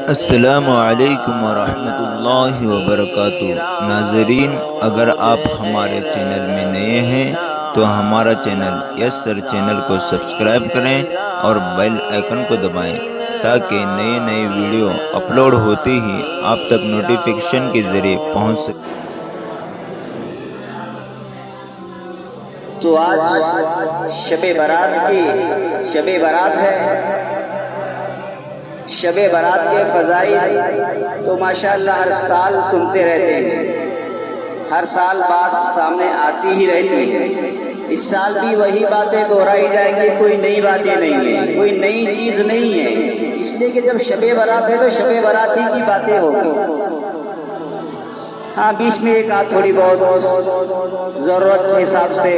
السلام علیکم ورحمۃ اللہ وبرکاتہ۔ ناظرین، اگر آپ ہمارے چینل میں نئے ہیں تو ہمارا چینل یس سر چینل کو سبسکرائب کریں اور بیل آئیکن کو دبائیں تاکہ نئے نئے ویڈیو اپلوڈ ہوتے ہی آپ تک نوٹیفیکیشن کے ذریعے پہنچ سکیں۔ تو آج شب برات ہے۔ شب برات کے فضائل تو ماشاءاللہ ہر سال سنتے رہتے ہیں، ہر سال بات سامنے آتی ہی رہتی ہے۔ اس سال بھی وہی باتیں دہرائی جائیں گی، کوئی نئی باتیں نہیں ہیں، کوئی نئی چیز نہیں ہے، اس لیے کہ جب شب برات ہے تو شب برات ہی کی باتیں ہوگی۔ ہاں، بیچ میں ایک آدھ تھوڑی بہت ضرورت کے حساب سے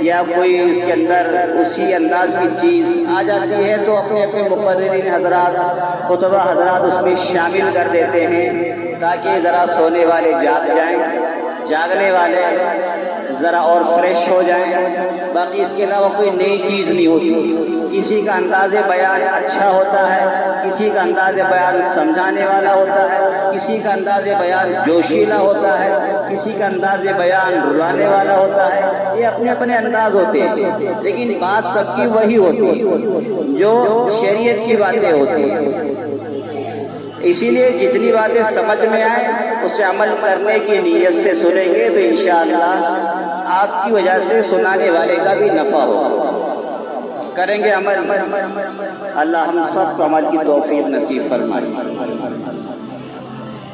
یا کوئی اس کے اندر اسی انداز کی چیز آ جاتی ہے تو اپنے اپنے مقررین حضرات، خطبہ حضرات اس میں شامل کر دیتے ہیں تاکہ ذرا سونے والے جاگ جائیں، جاگنے والے ذرا اور فریش ہو جائیں۔ باقی اس کے علاوہ کوئی نئی چیز نہیں ہوتی۔ کسی کا انداز بیان اچھا ہوتا ہے، کسی کا انداز بیان سمجھانے والا ہوتا ہے، کسی کا انداز بیان جوشیلا ہوتا ہے، کسی کا انداز بیان رلانے والا ہوتا ہے۔ یہ اپنے اپنے انداز ہوتے ہیں، لیکن بات سب کی وہی ہوتی ہے جو شریعت کی باتیں ہوتی ہیں۔ اسی لیے جتنی باتیں سمجھ میں آئیں اسے عمل کرنے کی نیت سے سنیں گے تو انشاءاللہ آپ کی وجہ سے سنانے والے کا بھی نفع ہوگا۔ کریں گے عمل، اللہ ہم سب کو عمل کی توفیق نصیب فرمائے۔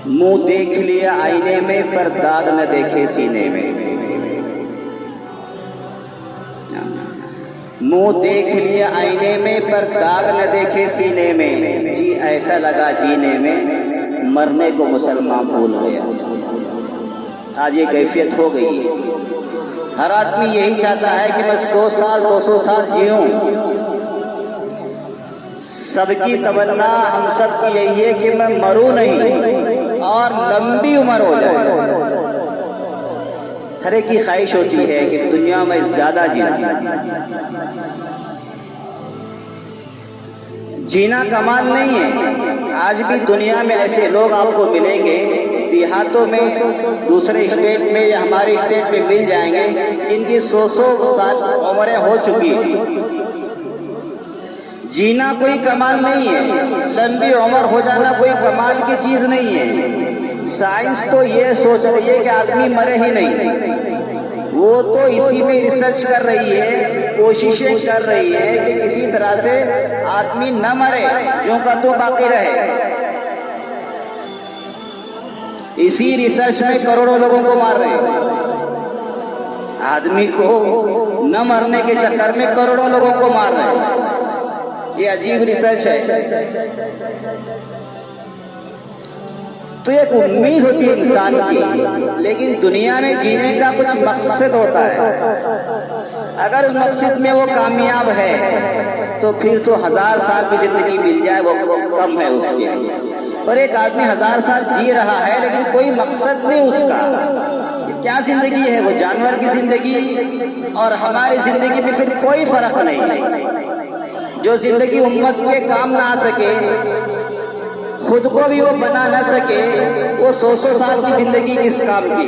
منہ دیکھ لیا آئینے میں پر داغ نہ دیکھے سینے میں۔ منہ دیکھ لیا آئینے میں پر داغ نہ دیکھے سینے میں، جی ایسا لگا جینے میں مرنے کو مسلمان بھول گیا۔ آج یہ کیفیت ہو گئی ہے۔ ہر آدمی یہی چاہتا ہے کہ میں 100 سال 200 سال جیوں۔ سب کی تمنا ہم سب کی یہی ہے کہ میں مروں نہیں اور لمبی عمر ہو جائے۔ ہر ایک کی خواہش ہوتی ہے کہ دنیا میں زیادہ جینا کمال نہیں ہے۔ آج بھی دنیا میں ایسے لوگ آپ کو ملیں گے، دیہاتوں میں، دوسرے اسٹیٹ میں یا ہمارے اسٹیٹ میں مل جائیں گے جن کی 100 سال عمریں ہو چکی۔ جینا کوئی کمال نہیں ہے، لمبی عمر ہو جانا کوئی کمال کی چیز نہیں ہے۔ سائنس تو یہ سوچ رہی ہے کہ آدمی مرے ہی نہیں، وہ تو اسی میں ریسرچ کر رہی ہے، کوششیں کر رہی ہے کہ کسی طرح سے آدمی نہ مرے، جو کا تو باقی رہے۔ اسی ریسرچ میں کروڑوں لوگوں کو مار رہے ہیں۔ آدمی کو نہ مرنے کے چکر میں کروڑوں لوگوں کو مار رہے ہیں۔ یہ عجیب ریسرچ ہے۔ تو ایک امید ہوتی ہے انسان کی، لیکن دنیا میں جینے کا کچھ مقصد ہوتا ہے۔ اگر اس مقصد میں وہ کامیاب ہے تو پھر تو 1000 سال کی زندگی مل جائے وہ کم ہے اس کے لیے۔ اور ایک آدمی 1000 سال جی رہا ہے لیکن کوئی مقصد نہیں اس کا، کیا زندگی ہے وہ؟ جانور کی زندگی اور ہماری زندگی میں پھر کوئی فرق نہیں۔ جو زندگی امت کے کام نہ آ سکے، خود کو بھی وہ بنا نہ سکے، وہ 100 سال کی زندگی کس کام کی؟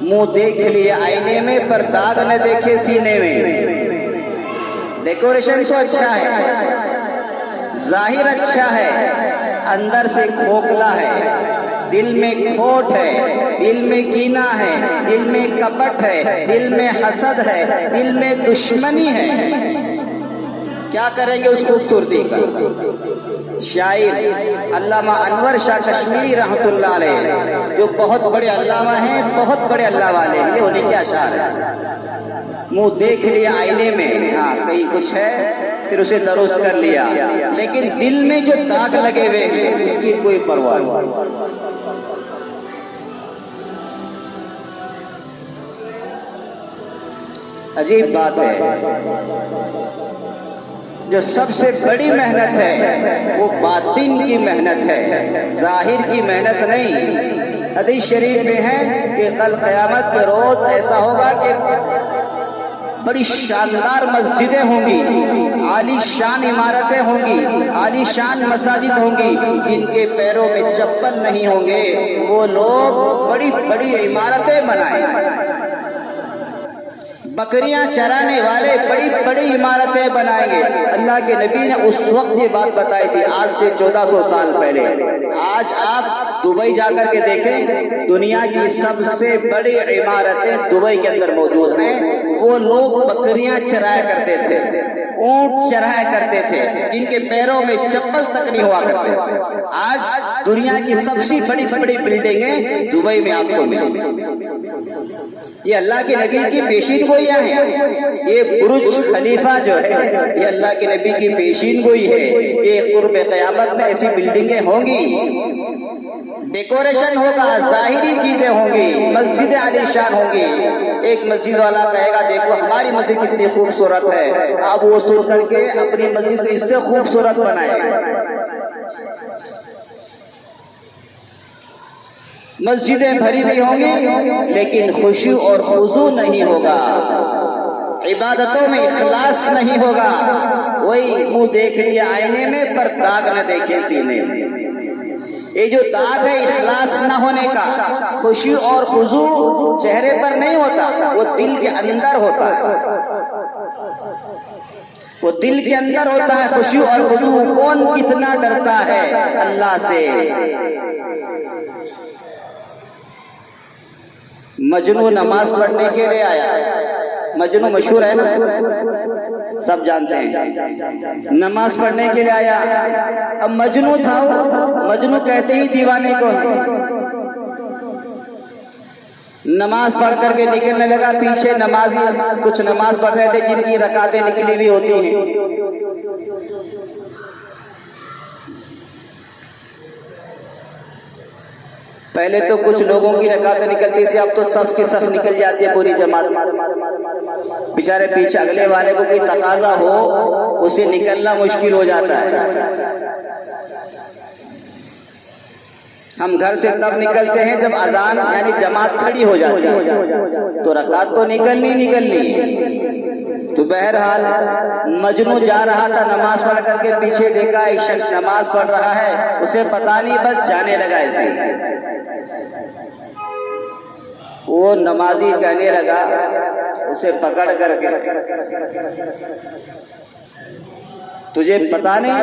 منہ دیکھ لیے آئینے میں پر داغ نہ دیکھے سینے میں۔ ڈیکوریشن تو اچھا ہے، ظاہر اچھا ہے، اندر سے کھوکھلا ہے، دل میں کھوٹ ہے، دل میں کینہ ہے، دل میں کپٹ ہے، دل میں حسد ہے، دل میں دشمنی ہے۔ کیا کریں گے اس خوبصورتی کا؟ شاعر علامہ انور شاہ کشمیری رحمۃ اللہ علیہ، جو بہت بڑے علامہ ہیں، بہت بڑے اللہ والے ہیں، یہ انہیں کیا اشعار ہے؟ منہ دیکھ لیا آئینے میں، ہاں کہیں کچھ ہے پھر اسے درست کر لیا، لیکن دل میں جو داغ لگے ہوئے ہیں اس کی کوئی پرواہ نہیں۔ عجیب بات ہے، جو سب سے بڑی محنت ہے وہ باطن کی محنت ہے، ظاہر کی محنت نہیں۔ حدیث شریف میں ہے کہ کل قیامت کے روز ایسا ہوگا کہ بڑی شاندار مسجدیں ہوں گی، عالی شان عمارتیں ہوں گی، عالی شان مساجد ہوں گی، جن کے پیروں میں چپل نہیں ہوں گے وہ لوگ بڑی بڑی عمارتیں بنائیں، بکریاں چرانے والے بڑی بڑی عمارتیں بنائیں گے۔ اللہ کے نبی نے اس وقت یہ بات بتائی تھی، آج سے 1400 سال پہلے۔ آج آپ دبئی جا کر کے دیکھیں، دنیا کی سب سے بڑی عمارتیں دبئی کے اندر موجود ہیں۔ وہ لوگ بکریاں چرایا کرتے تھے، اونٹ چرایا کرتے تھے، جن کے پیروں میں چپل تک نہیں ہوا کرتے تھے۔ آج دنیا کی سب سے بڑی بڑی بلڈنگیں دبئی میں آپ کو ملیں گی۔ یہ اللہ کے نبی کی پیشین گوئیاں ہیں۔ یہ برج خلیفہ جو ہے یہ اللہ کے نبی کی پیشین گوئی ہے کہ قرب قیامت میں ایسی بلڈنگیں ہوں گی، ڈیکوریشن ہوگا، ظاہری چیزیں ہوں گی، مسجد عالی شان ہوں گی۔ ایک مسجد والا کہے گا دیکھو ہماری مسجد کتنی خوبصورت ہے، اب وہ سن کر کے اپنی مسجد کو اس سے خوبصورت بنائے گا۔ مسجدیں بھری بھی ہوں گی لیکن خشوع اور خضوع نہیں ہوگا، عبادتوں میں اخلاص نہیں ہوگا، وہی منہ دیکھ لیا آئینے میں پر داغ نہ دیکھے سینے میں۔ یہ جو داغ ہے اخلاص نہ ہونے کا، خشوع اور خضوع چہرے پر نہیں ہوتا، وہ دل کے اندر ہوتا ہے، وہ دل کے اندر ہوتا ہے خشوع اور خضوع۔ کون کتنا ڈرتا ہے اللہ سے؟ مجنو نماز پڑھنے کے لیے آیا، مجنو مشہور ہے نا، سب جانتے ہیں، نماز پڑھنے کے لیے آیا۔ اب مجنو تھا، مجنو کہتے ہی دیوانے کو، نماز پڑھ کر کے نکلنے لگا۔ پیچھے نمازی کچھ نماز پڑھ رہے تھے جن کی رکعتیں نکلی ہوئی ہوتی ہیں۔ پہلے تو کچھ لوگوں کی رکعتیں نکلتی تھی، اب تو صف کی صف نکل جاتی ہے پوری جماعت۔ بیچارے پیچھے اگلے والے کو کوئی تقاضا ہو اسے نکلنا مشکل ہو جاتا ہے۔ ہم گھر سے تب نکلتے ہیں جب اذان یعنی جماعت کھڑی ہو جاتی ہے، تو رکعت تو نکلنی۔ تو بہرحال مجنو جا رہا تھا نماز پڑھ کر کے، پیچھے دیکھا ایک شخص نماز پڑھ رہا ہے، اسے پتہ نہیں بس جانے لگا ایسے ہی۔ وہ نمازی کہنے لگا اسے پکڑ کر کے، تجھے پتا نہیں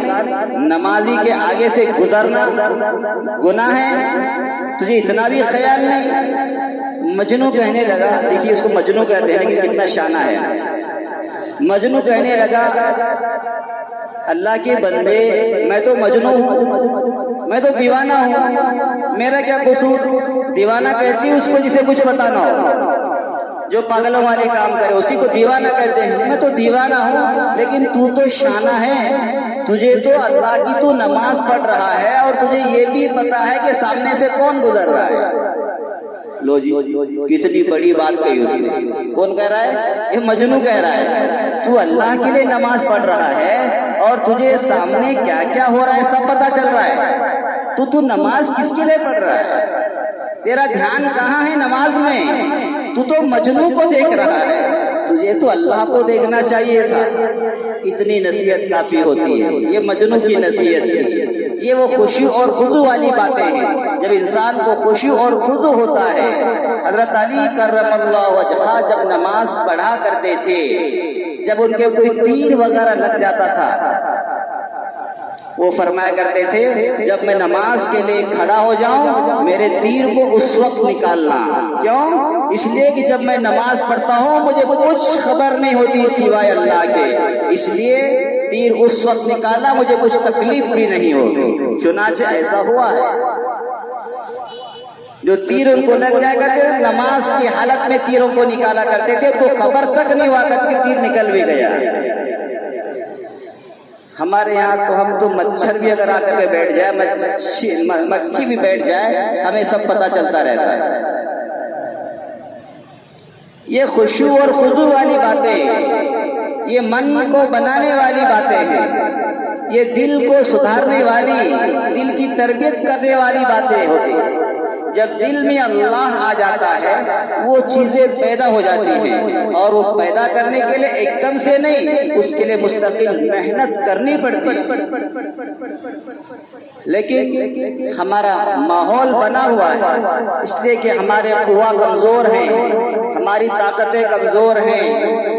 نمازی کے آگے سے گزرنا گناہ ہے؟ تجھے اتنا بھی خیال نہیں؟ مجنو کہنے لگا، دیکھیے اس کو مجنو کہتے ہیں لیکن کتنا شانہ ہے۔ مجنو کہنے لگا اللہ کے بندے میں تو مجنو ہوں، میں تو دیوانہ ہوں، میرا کیا قصور؟ دیوانہ کہتی اس کو جسے کچھ پتا نہ ہو، جو پاگلوں والے کام کرے اسی کو دیوانہ کہتے ہیں۔ میں تو دیوانہ ہوں لیکن تو تو شانہ ہے، تجھے تو اللہ کی تو نماز پڑھ رہا ہے اور تجھے یہ بھی پتا ہے کہ سامنے سے کون گزر رہا ہے۔ لو جی کتنی بڑی بات کہی اس نے۔ کون کہہ رہا ہے؟ یہ مجنو کہہ رہا ہے تو اللہ کے لیے نماز پڑھ رہا ہے اور تجھے سامنے کیا کیا ہو رہا ہے سب پتا چل رہا ہے، تو نماز کس کے لیے پڑھ رہا ہے؟ تیرا دھیان کہاں ہے نماز میں؟ تو مجنو کو دیکھ رہا ہے، تجھے تو اللہ کو دیکھنا چاہیے تھا۔ اتنی نصیحت کافی ہوتی ہے، یہ مجنو کی نصیحت تھی۔ یہ وہ خشوع اور خضوع والی باتیں ہیں، جب انسان کو خشوع اور خضوع ہوتا ہے۔ حضرت علی کرم اللہ وجہہ جب نماز پڑھا کرتے تھے، جب ان کے کوئی تیر وغیرہ لگ جاتا تھا، وہ فرمایا کرتے تھے جب میں نماز کے لیے کھڑا ہو جاؤں میرے تیر کو اس وقت نکالنا۔ کیوں؟ اس لیے کہ جب میں نماز پڑھتا ہوں مجھے کچھ خبر نہیں ہوتی سوائے اللہ کے، اس لیے تیر اس وقت نکالنا مجھے کچھ تکلیف بھی نہیں ہوگی۔ چنانچہ ایسا ہوا ہے، جو تیر ان کو لگ جایا کرتے تھے نماز کی حالت میں تیروں کو نکالا کرتے تھے تو خبر تک نہیں ہوا کرتی کہ تیر نکل بھی گیا۔ ہمارے یہاں تو ہم تو مچھر بھی اگر آ کر کے بیٹھ جائے، مکھی بھی بیٹھ جائے، ہمیں سب پتہ چلتا رہتا ہے۔ یہ خشوع اور خضوع والی باتیں، یہ من کو بنانے والی باتیں ہیں، یہ دل کو سدھارنے والی، دل کی تربیت کرنے والی باتیں ہوتی ہیں۔ جب دل میں اللہ آ جاتا ہے وہ چیزیں پیدا ہو جاتی ہیں، اور وہ پیدا کرنے کے لیے ایک دم سے نہیں، اس کے لیے مستقل محنت کرنی پڑتی ہے۔ لیکن ہمارا ماحول بنا ہوا ہے اس لیے کہ ہمارے قوا کمزور ہیں، ہماری طاقتیں کمزور ہیں،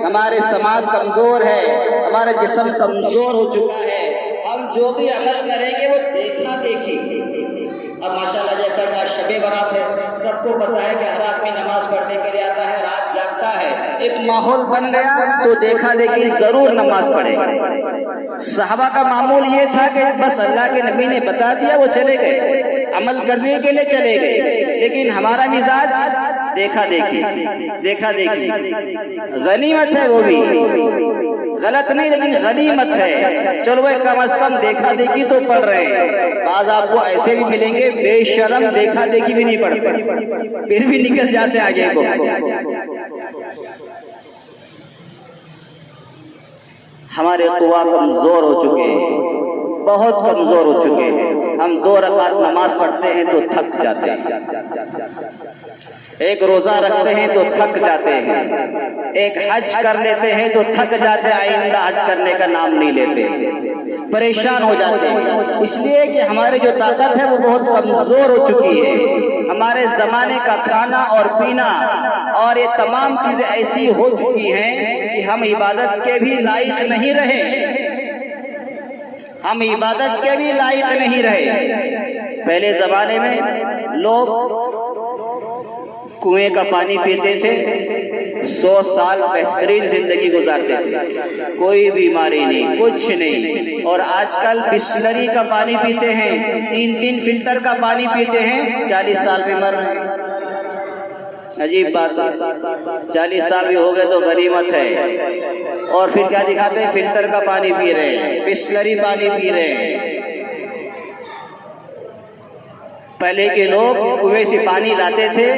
ہمارے سماعت کمزور ہے، ہمارا جسم کمزور ہو چکا ہے۔ ہم جو بھی عمل کریں گے وہ دیکھا دیکھی۔ اب ماشاءاللہ جیسا کہ آج شب برات ہے، سب کو پتہ ہے کہ ہر آدمی نماز پڑھنے کے لیے آتا ہے، رات جاگتا ہے، ایک ماحول بن گیا تو دیکھا دیکھی ضرور نماز پڑھے گا۔ صحابہ کا معمول یہ تھا کہ بس اللہ کے نبی نے بتا دیا وہ چلے گئے، عمل کرنے کے لیے چلے گئے۔ لیکن ہمارا مزاج دیکھا دیکھی، دیکھا دیکھی۔ غنیمت ہے وہ بھی، غلط نہیں لیکن غنیمت ہے، چلو وہ کم از کم دیکھا دیکھی تو پڑھ رہے ہیں۔ بعض آپ کو ایسے بھی ملیں گے بے شرم دیکھا دیکھی بھی نہیں پڑھتے، پھر بھی نکل جاتے آگے کو۔ ہمارے قوا کمزور ہو چکے ہیں، بہت کمزور ہو چکے ہیں۔ ہم 2 رکعت نماز پڑھتے ہیں تو تھک جاتے ہیں، ایک روزہ رکھتے ہیں تو تھک جاتے ہیں، ایک حج کر لیتے ہیں تو تھک جاتے ہیں، آئندہ حج کرنے کا نام نہیں لیتے، پریشان ہو جاتے ہیں، اس لیے کہ ہماری جو طاقت ہے وہ بہت کمزور ہو چکی ہے۔ ہمارے زمانے کا کھانا اور پینا اور یہ تمام چیزیں ایسی ہو چکی ہیں کہ ہم عبادت کے بھی لائق نہیں رہے، ہم عبادت کے بھی لائق نہیں رہے۔ پہلے زمانے میں لوگ کنویں کا پانی پیتے تھے، 100 سال بہترین زندگی گزارتے تھے، کوئی بیماری نہیں، کچھ نہیں۔ اور آج کل بسلری کا پانی پیتے ہیں، 3 فلٹر کا پانی پیتے ہیں، 40 سال میں مر رہے ہیں۔ عجیب بات ہے، 40 سال بھی ہو گئے تو غنیمت ہے، اور پھر کیا دکھاتے ہیں؟ فلٹر کا پانی پی رہے ہیں، بسلری پانی پی رہے ہیں۔ پہلے کے لوگ کنویں سے پانی لاتے تھے،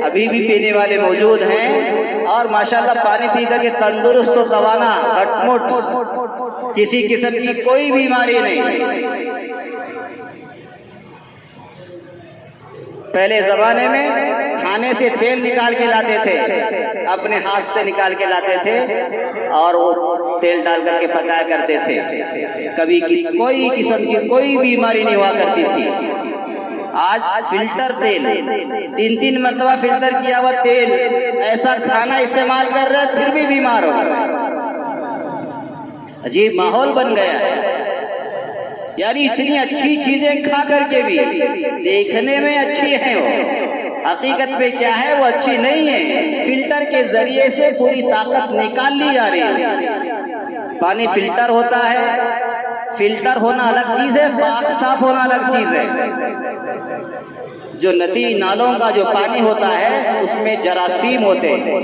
ابھی بھی پینے والے موجود ہیں، اور ماشاءاللہ پانی پی کر کے تندرست و توانا، ہٹ مٹ، کسی قسم کی کوئی بیماری نہیں۔ پہلے زمانے میں کھانے سے تیل نکال کے لاتے تھے، اپنے ہاتھ سے نکال کے لاتے تھے، اور وہ تیل ڈال کر کے پکایا کرتے تھے، کبھی کوئی قسم کی کوئی بیماری نہیں ہوا کرتی تھی۔ آج فلٹر تیل، 3 مرتبہ فلٹر کیا ہوا تیل، ایسا کھانا استعمال کر رہے پھر بھی بیمار ہو۔ عجیب ماحول بن گیا ہے، یعنی اتنی اچھی چیزیں کھا کر کے بھی دیکھنے میں اچھی ہیں، وہ حقیقت میں کیا ہے وہ اچھی نہیں ہے، فلٹر کے ذریعے سے پوری طاقت نکال لی جا رہی ہے۔ پانی فلٹر ہوتا ہے، فلٹر ہونا الگ چیز ہے، پاک صاف ہونا الگ چیز ہے۔ جو ندی نالوں کا جو پانی ہوتا ہے اس میں جراثیم ہوتے ہیں،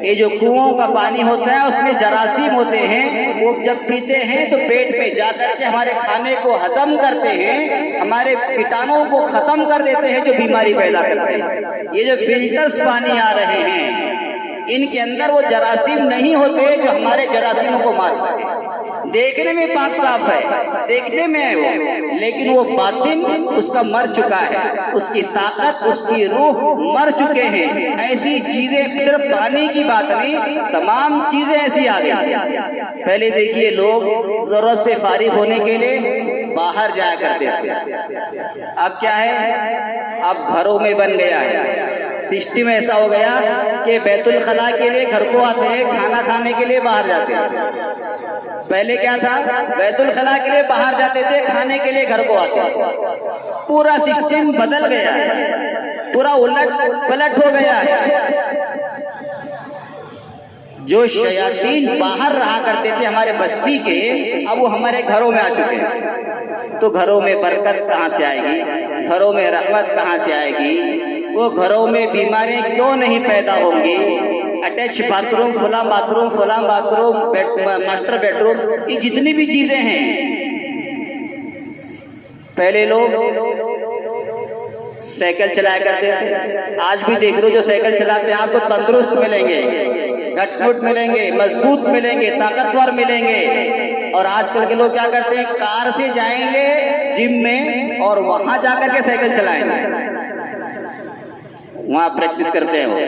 یہ جو کنووں کا پانی ہوتا ہے اس میں جراثیم ہوتے ہیں، وہ جب پیتے ہیں تو پیٹ میں جا کر کے ہمارے کھانے کو ہضم کرتے ہیں، ہمارے کیٹانوں کو ختم کر دیتے ہیں جو بیماری پیدا کرتے ہیں۔ یہ جو فلٹرز پانی آ رہے ہیں ان کے اندر وہ جراثیم نہیں ہوتے جو ہمارے جراثیموں کو مار سکے۔ دیکھنے میں پاک صاف ہے، دیکھنے میں ہے وہ، لیکن وہ باطن اس کا مر چکا ہے، اس کی طاقت، اس کی روح مر چکے ہیں۔ ایسی چیزیں صرف پانی کی بات نہیں، تمام چیزیں ایسی آ گئی۔ پہلے دیکھیے لوگ ضرورت سے فارغ ہونے کے لیے باہر جایا کرتے تھے، اب کیا ہے؟ اب گھروں میں بن گیا ہے، سسٹم ایسا ہو گیا کہ بیت الخلاء کے لیے گھر کو آتے ہیں، کھانا کھانے کے لیے باہر جاتے ہیں۔ پہلے کیا تھا؟ بیت الخلاء کے لیے باہر جاتے تھے، کھانے کے لیے گھر کو آتے تھے۔ پورا سسٹم بدل گیا ہے، پورا الٹ پلٹ ہو گیا ہے۔ جو شیاطین باہر رہا کرتے تھے ہمارے بستی کے، اب وہ ہمارے گھروں میں آ چکے ہیں۔ تو گھروں میں برکت کہاں سے آئے گی؟ گھروں میں رحمت کہاں سے آئے گی؟ وہ گھروں میں بیماریاں کیوں نہیں پیدا ہوں گی؟ اٹیچ باتھ روم، فلاں باتھ روم، فلاں bath room, master bed room, یہ جتنی بھی چیزیں ہیں، پہلے لوگ سائیکل چلایا کرتے تھے، آج بھی دیکھ لو جو سائیکل چلاتے ہیں آپ کو تندرست ملیں گے، گھٹ مٹ ملیں گے، مضبوط ملیں گے، طاقتور ملیں گے۔ اور آج کل کے لوگ کیا کرتے ہیں؟ کار سے جائیں گے جم میں اور وہاں جا کر کے سائیکل چلائیں گے۔ وہاں پریکٹس کرتے ہیں وہ.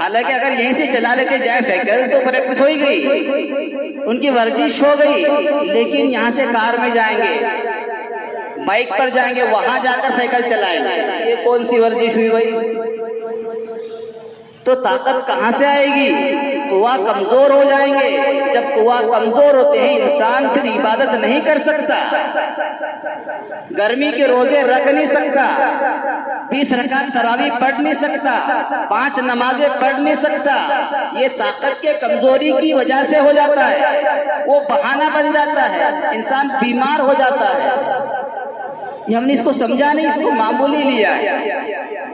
حالانکہ اگر یہیں سے چلا لیتے جائیں سائیکل تو پریکٹس ہو ہی گئی, ان کی ورزش ہو گئی. لیکن یہاں سے کار میں جائیں گے, بائک پر جائیں گے, وہاں جا کر سائیکل چلائیں گے, یہ کون سی ورزش ہوئی بھائی؟ تو طاقت کہاں سے آئے گی؟ قوا کمزور ہو جائیں گے. جب قوا کمزور ہوتے ہیں انسان پھر عبادت نہیں کر سکتا, گرمی کے روزے رکھ نہیں سکتا, 20 رکعت تراویح پڑھ نہیں سکتا, 5 نمازیں پڑھ نہیں سکتا. یہ طاقت کے کمزوری کی وجہ سے ہو جاتا ہے, وہ بہانہ بن جاتا ہے, انسان بیمار ہو جاتا ہے. یہ ہم نے اس کو سمجھا نہیں, اس کو معمولی لیا ہے.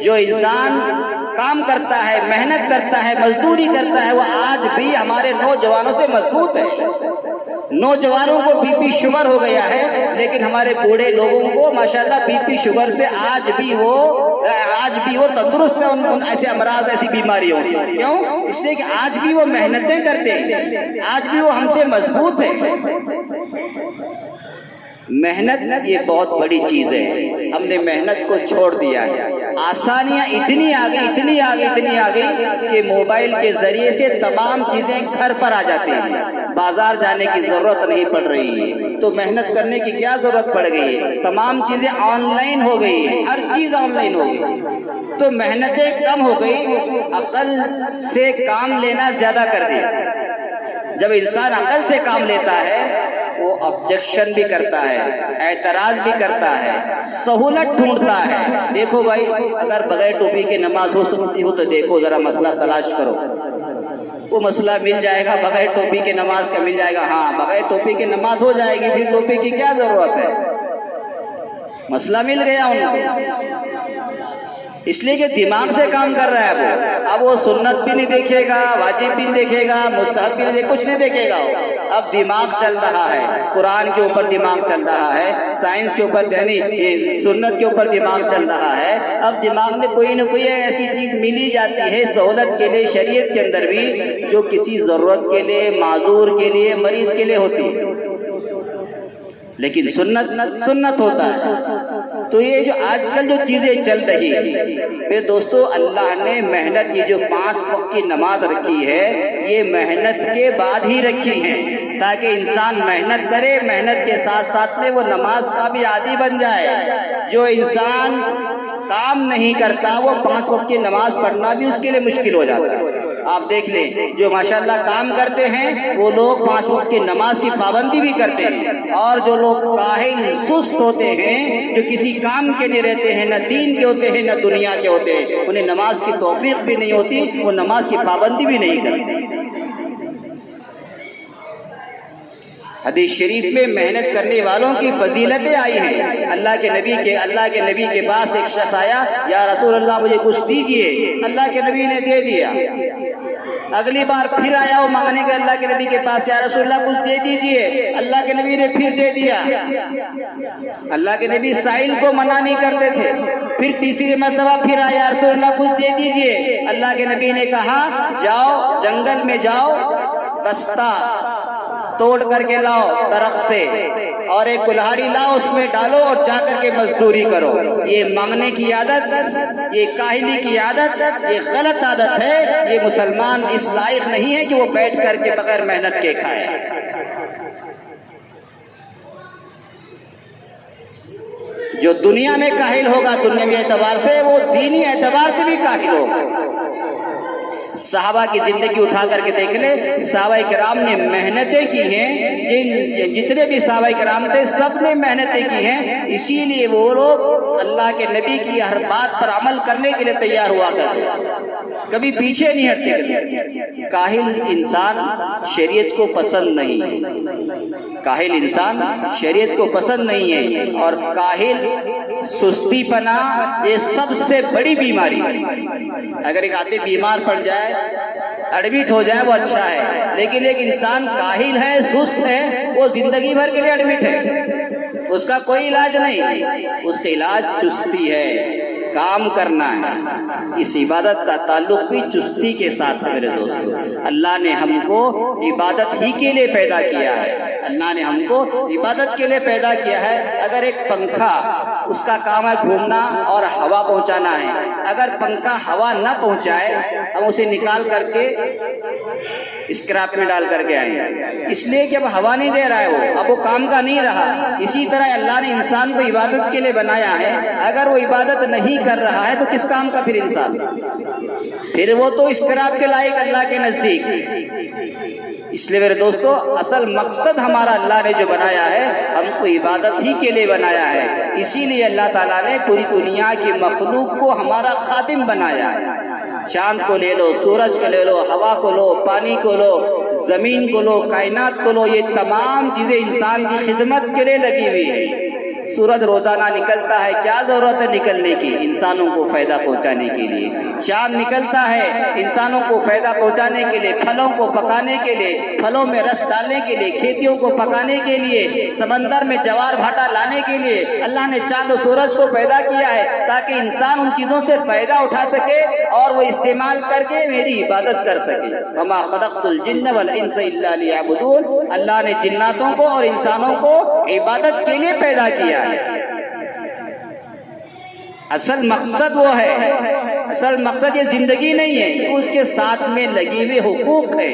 جو انسان کام کرتا ہے, محنت کرتا ہے, مزدوری کرتا ہے, وہ آج بھی ہمارے نوجوانوں سے مضبوط ہے. نوجوانوں کو بی پی شوگر ہو گیا ہے, لیکن ہمارے بوڑھے لوگوں کو ماشاءاللہ بی پی شوگر سے آج بھی وہ تندرست ہیں, ان ایسے امراض, ایسی بیماریوں سے. کیوں؟ اس لیے کہ آج بھی وہ محنتیں کرتے ہیں, آج بھی وہ ہم سے مضبوط ہیں. محنت یہ بہت بڑی چیز ہے. ہم نے محنت کو چھوڑ دیا ہے. آسانیاں اتنی آ گئی کہ موبائل کے ذریعے سے تمام چیزیں گھر پر آ جاتی ہیں, بازار جانے کی ضرورت نہیں پڑ رہی ہے. تو محنت کرنے کی کیا ضرورت پڑ گئی ہے؟ تمام چیزیں آن لائن ہو گئی ہیں, ہر چیز آن لائن ہو گئی, تو محنتیں کم ہو گئی, عقل سے کام لینا زیادہ کر دیا. جب انسان عقل سے کام لیتا ہے وہ آبجیکشن بھی کرتا ہے, اعتراض بھی کرتا ہے, سہولت ڈھونڈتا ہے. دیکھو بھائی, اگر بغیر ٹوپی کے نماز ہو سکتی ہو تو دیکھو ذرا مسئلہ تلاش کرو, وہ مسئلہ مل جائے گا. بغیر ٹوپی کے نماز کا مل جائے گا, ہاں بغیر ٹوپی کے نماز ہو جائے گی, پھر ٹوپی کی کیا ضرورت ہے؟ مسئلہ مل گیا ان کو, اس لیے کہ دماغ سے کام کر رہا ہے وہ. اب وہ سنت بھی نہیں دیکھے گا, واجب بھی نہیں دیکھے گا, مستحب بھی نہیں, کچھ نہیں دیکھے گا. اب دماغ چل رہا ہے, قرآن کے اوپر دماغ چل رہا ہے, سائنس کے اوپر یعنی سنت کے اوپر دماغ چل رہا ہے. اب دماغ میں کوئی نہ کوئی ایسی چیز ملی جاتی ہے سہولت کے لیے, شریعت کے اندر بھی, جو کسی ضرورت کے لیے, معذور کے لیے, مریض کے لیے ہوتی ہے. لیکن سنت ہوتا ہے. تو یہ جو آج کل جو چیزیں چل رہی ہیں میرے دوستو, اللہ نے محنت, یہ جو 5 وقت کی نماز رکھی ہے, یہ محنت کے بعد ہی رکھی ہے, تاکہ انسان محنت کرے, محنت کے ساتھ ساتھ میں وہ نماز کا بھی عادی بن جائے. جو انسان کام نہیں کرتا وہ 5 وقت کی نماز پڑھنا بھی اس کے لیے مشکل ہو جاتا ہے. آپ دیکھ لیں, جو ماشاءاللہ کام کرتے ہیں وہ لوگ 5 وقت کی نماز کی پابندی بھی کرتے ہیں, اور جو لوگ کاہل سست ہوتے ہیں, جو کسی کام کے نہیں رہتے ہیں, نہ دین کے ہوتے ہیں نہ دنیا کے ہوتے ہیں, انہیں نماز کی توفیق بھی نہیں ہوتی, وہ نماز کی پابندی بھی نہیں کرتے. حدیث شریف میں محنت کرنے والوں کی فضیلتیں آئی ہیں. اللہ کے نبی کے پاس ایک شخص آیا, یا رسول اللہ مجھے کچھ دیجئے. اللہ کے نبی نے دے دیا. اگلی بار پھر آیا وہ مانگنے کے اللہ کے نبی کے پاس, یا رسول اللہ کچھ دے دیجئے. اللہ کے نبی نے پھر دے دیا. اللہ کے نبی سائل کو منع نہیں کرتے تھے. پھر تیسری مرتبہ پھر آیا, یا رسول اللہ کچھ دے دیجئے. اللہ کے نبی نے کہا, جاؤ جنگل میں جاؤ, دستہ توڑ کر کے لاؤ درخت سے, اور ایک کلہاڑی لاؤ, اس میں ڈالو اور جا کر کے مزدوری کرو. یہ مانگنے کی عادت, یہ کاہلی کی عادت, یہ غلط عادت ہے. یہ مسلمان اس لائق نہیں ہے کہ وہ بیٹھ کر کے بغیر محنت کے کھائے. جو دنیا میں کاہل ہوگا دنیاوی اعتبار سے, وہ دینی اعتبار سے بھی کاہل ہوگا. صحابہ کی زندگی اٹھا کر کے دیکھ لے, صحابہ کرام نے محنتیں کی ہیں. جتنے بھی صحابہ کرام تھے سب نے محنتیں کی ہیں. اسی لیے وہ لوگ اللہ کے نبی کی ہر بات پر عمل کرنے کے لیے تیار ہوا کرتے, کبھی پیچھے نہیں ہٹتے. کاہل انسان شریعت کو پسند نہیں ہے, کاہل انسان شریعت کو پسند نہیں ہے. اور کاہل سستی پنا یہ سب سے بڑی بیماری ہے. اگر ایک آدمی بیمار پڑ جائے, ایڈمٹ ہو جائے, وہ اچھا ہے. لیکن ایک انسان کاہل ہے, سست ہے, وہ زندگی بھر کے لیے ایڈمٹ ہے, اس کا کوئی علاج نہیں. اس کا علاج چستی ہے, کام کرنا ہے. اس عبادت کا تعلق بھی چستی کے ساتھ ہے میرے دوستو. اللہ نے ہم کو عبادت ہی کے لیے پیدا کیا ہے. اللہ نے ہم کو عبادت کے لیے پیدا کیا ہے. اگر ایک پنکھا اس کا کام ہے گھومنا اور ہوا پہنچانا ہے, اگر پنکھا ہوا نہ پہنچائے ہم اسے نکال کر کے اسکریپ میں ڈال کر کے آئیں, اس لیے کہ اب ہوا نہیں دے رہا ہے, اب وہ کام کا نہیں رہا. اسی طرح اللہ نے انسان کو عبادت کے لیے بنایا ہے, اگر وہ عبادت نہیں کر رہا ہے تو کس کام کا پھر انسان, پھر وہ تو اسکریپ کے لائق اللہ کے نزدیک. اس لیے میرے دوستو, اصل مقصد ہمارا اللہ نے جو بنایا ہے ہم کو عبادت ہی کے لیے بنایا ہے. اسی لیے اللہ تعالیٰ نے پوری دنیا کی مخلوق کو ہمارا خادم بنایا ہے. چاند کو لے لو, سورج کو لے لو, ہوا کو لو, پانی کو لو, زمین کو لو, کائنات کو لو, یہ تمام چیزیں انسان کی خدمت کے لیے لگی ہوئی ہے. سورج روزانہ نکلتا ہے, کیا ضرورت ہے نکلنے کی؟ انسانوں کو فائدہ پہنچانے کے لیے. چاند نکلتا ہے انسانوں کو فائدہ پہنچانے کے لیے, پھلوں کو پکانے کے لیے, پھلوں میں رس ڈالنے کے لیے, کھیتیوں کو پکانے کے لیے, سمندر میں جوار بھاٹا لانے کے لیے اللہ نے چاند و سورج کو پیدا کیا ہے تاکہ انسان ان چیزوں سے فائدہ اٹھا سکے اور وہ استعمال کر کے میری عبادت کر سکے. وما خلقت الجن والانس الا لیعبدون. اللہ نے جناتوں کو اور انسانوں کو عبادت کے لیے پیدا کیا ہے. اصل مقصد وہ ہے, اصل مقصد یہ زندگی نہیں ہے, اس کے ساتھ میں لگے ہوئے حقوق ہے,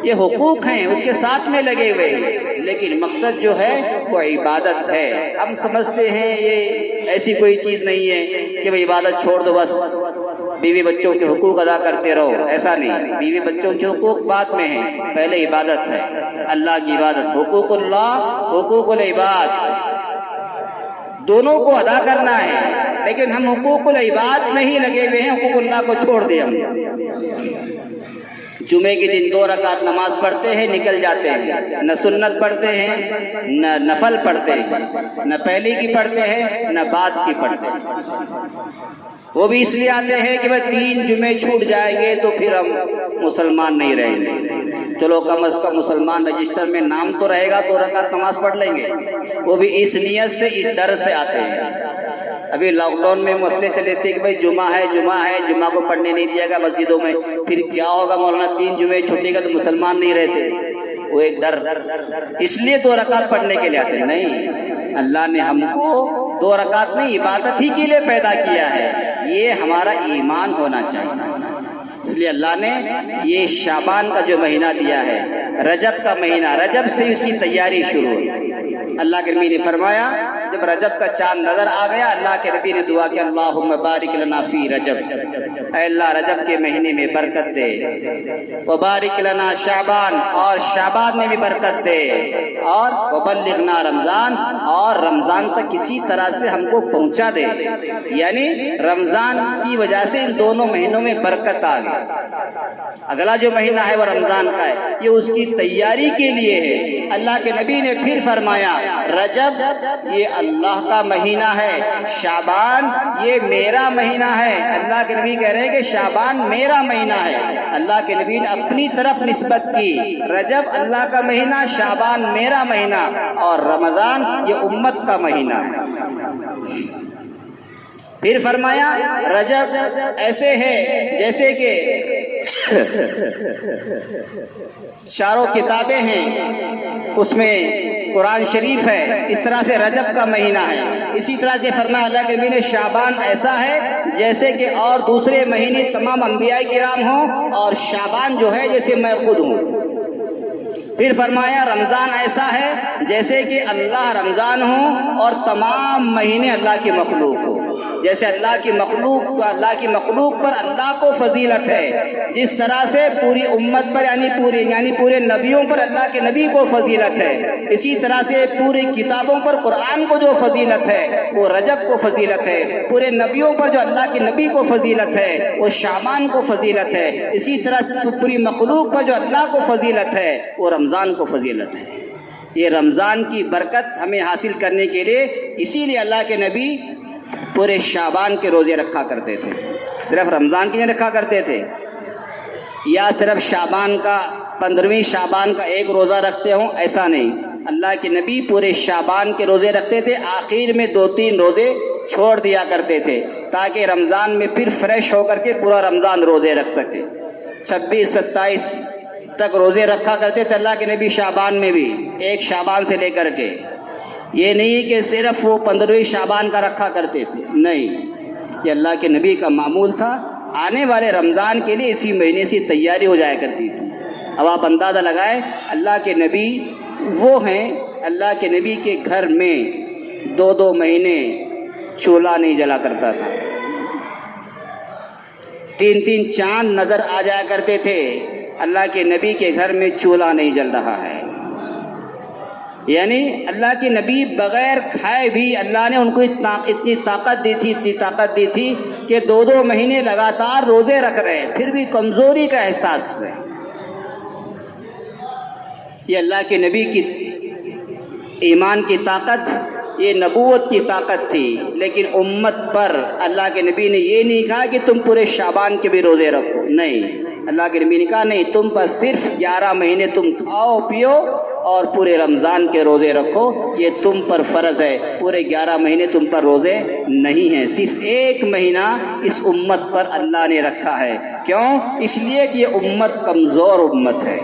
یہ حقوق ہیں اس کے ساتھ میں لگے ہوئے, لیکن مقصد جو ہے وہ عبادت ہے. ہم سمجھتے ہیں یہ ایسی کوئی چیز نہیں ہے کہ وہ عبادت چھوڑ دو بس بیوی بچوں کے حقوق ادا کرتے رہو, ایسا نہیں. بیوی بچوں کے حقوق بعد میں ہیں, پہلے عبادت ہے, اللہ کی عبادت. حقوق اللہ, حقوق العباد, دونوں کو ادا کرنا ہے. لیکن ہم حقوق العباد میں ہی لگے ہوئے ہیں, حقوق اللہ کو چھوڑ دیں. ہم جمعے کے دن 2 رکعت نماز پڑھتے ہیں, نکل جاتے ہیں, نہ سنت پڑھتے ہیں نہ نفل پڑھتے ہیں, نہ پہلی کی پڑھتے ہیں نہ بعد کی پڑھتے ہیں. وہ بھی اس لیے آتے ہیں کہ بھائی 3 جمعے چھوٹ جائیں گے تو پھر ہم مسلمان نہیں رہیں گے. چلو کم از کم مسلمان رجسٹر میں نام تو رہے گا, 2 رکعت نماز پڑھ لیں گے. وہ بھی اس نیت سے, اس ڈر سے آتے ہیں. ابھی لاک ڈاؤن میں مسئلے چلے تھے کہ بھائی جمعہ ہے, جمعہ کو پڑھنے نہیں دیا گا مسجدوں میں, پھر کیا ہوگا مولانا 3 جمعے چھوٹے گا تو مسلمان نہیں رہتے. وہ ایک ڈر, اس لیے 2 رکعت پڑھنے کے لیے آتے. نہیں, اللہ نے ہم کو 2 رکعت نہیں عبادت ہی کے لیے پیدا کیا ہے, یہ ہمارا ایمان ہونا چاہیے. اس لیے اللہ نے یہ شعبان کا جو مہینہ دیا ہے, رجب کا مہینہ, رجب سے اس کی تیاری شروع ہوئی. اللہ کے نبی نے فرمایا جب رجب کا چاند نظر آ گیا, اللہ کے نبی نے دعا کہ اللہم بارک لنا فی رجب, اے اللہ رجب کے مہینے میں برکت دے, وبارک لنا شعبان, اور شعبان میں بھی برکت دے, اور وبلغنا رمضان, اور رمضان تک کسی طرح سے ہم کو پہنچا دے. یعنی رمضان کی وجہ سے ان دونوں مہینوں میں برکت آ گئی. اگلا جو مہینہ ہے وہ رمضان کا ہے, یہ اس کی تیاری کے لیے ہے. اللہ کے نبی نے پھر فرمایا رجب یہ اللہ کا مہینہ ہے, شعبان یہ میرا مہینہ ہے. اللہ کے نبی کہہ رہے ہیں کہ شعبان میرا مہینہ ہے. اللہ کے نبی نے اپنی طرف نسبت کی, رجب اللہ کا مہینہ, شعبان میرا مہینہ, اور رمضان یہ امت کا مہینہ ہے. پھر فرمایا رجب ایسے ہے جیسے کہ چاروں کتابیں ہیں, اس میں قرآن شریف ہے, اس طرح سے رجب کا مہینہ ہے. اسی طرح سے فرمایا اللہ کے نبی نے شعبان ایسا ہے جیسے کہ اور دوسرے مہینے تمام انبیاء کرام ہوں, اور شعبان جو ہے جیسے میں خود ہوں. پھر فرمایا رمضان ایسا ہے جیسے کہ اللہ رمضان ہوں اور تمام مہینے اللہ کی مخلوق ہو. جیسے اللہ کی مخلوق پر اللہ کو فضیلت ہے, جس طرح سے پوری امت پر یعنی پورے نبیوں پر اللہ کے نبی کو فضیلت ہے, اسی طرح سے پوری کتابوں پر قرآن کو جو فضیلت ہے وہ رجب کو فضیلت ہے. پورے نبیوں پر جو اللہ کے نبی کو فضیلت ہے وہ شعبان کو فضیلت ہے. اسی طرح پوری مخلوق پر جو اللہ کو فضیلت ہے وہ رمضان کو فضیلت ہے. یہ رمضان کی برکت ہمیں حاصل کرنے کے لیے اسی لیے اللہ کے نبی پورے شعبان کے روزے رکھا کرتے تھے. صرف رمضان کی نہیں رکھا کرتے تھے, یا صرف شعبان کا 15ویں شعبان کا ایک روزہ رکھتے ہوں, ایسا نہیں. اللہ کے نبی پورے شعبان کے روزے رکھتے تھے, آخر میں 2-3 روزے چھوڑ دیا کرتے تھے تاکہ رمضان میں پھر فریش ہو کر کے پورا رمضان روزے رکھ سکے. 26, 27 تک روزے رکھا کرتے تھے اللہ کے نبی، شعبان میں بھی، 1 شعبان سے لے کر کے۔ یہ نہیں کہ صرف وہ 15ویں شعبان کا رکھا کرتے تھے، نہیں، یہ اللہ کے نبی کا معمول تھا۔ آنے والے رمضان کے لیے اسی مہینے سے تیاری ہو جایا کرتی تھی۔ اب آپ اندازہ لگائیں، اللہ کے نبی وہ ہیں، اللہ کے نبی کے گھر میں 2 مہینے چولہا نہیں جلا کرتا تھا، 3 چاند نظر آ جایا کرتے تھے، اللہ کے نبی کے گھر میں چولہا نہیں جل رہا ہے۔ یعنی اللہ کے نبی بغیر کھائے بھی اللہ نے ان کو اتنی طاقت دی تھی کہ 2 مہینے لگاتار روزے رکھ رہے ہیں، پھر بھی کمزوری کا احساس ہے۔ یہ اللہ کے نبی کی ایمان کی طاقت، یہ نبوت کی طاقت تھی۔ لیکن امت پر اللہ کے نبی نے یہ نہیں کہا کہ تم پورے شعبان کے بھی روزے رکھو، نہیں، اللہ کے نبی نے کہا نہیں، تم پر صرف 11 مہینے تم کھاؤ پیو اور پورے رمضان کے روزے رکھو، یہ تم پر فرض ہے۔ پورے 11 مہینے تم پر روزے نہیں ہیں، صرف 1 مہینہ اس امت پر اللہ نے رکھا ہے۔ کیوں؟ اس لیے کہ یہ امت کمزور امت ہے،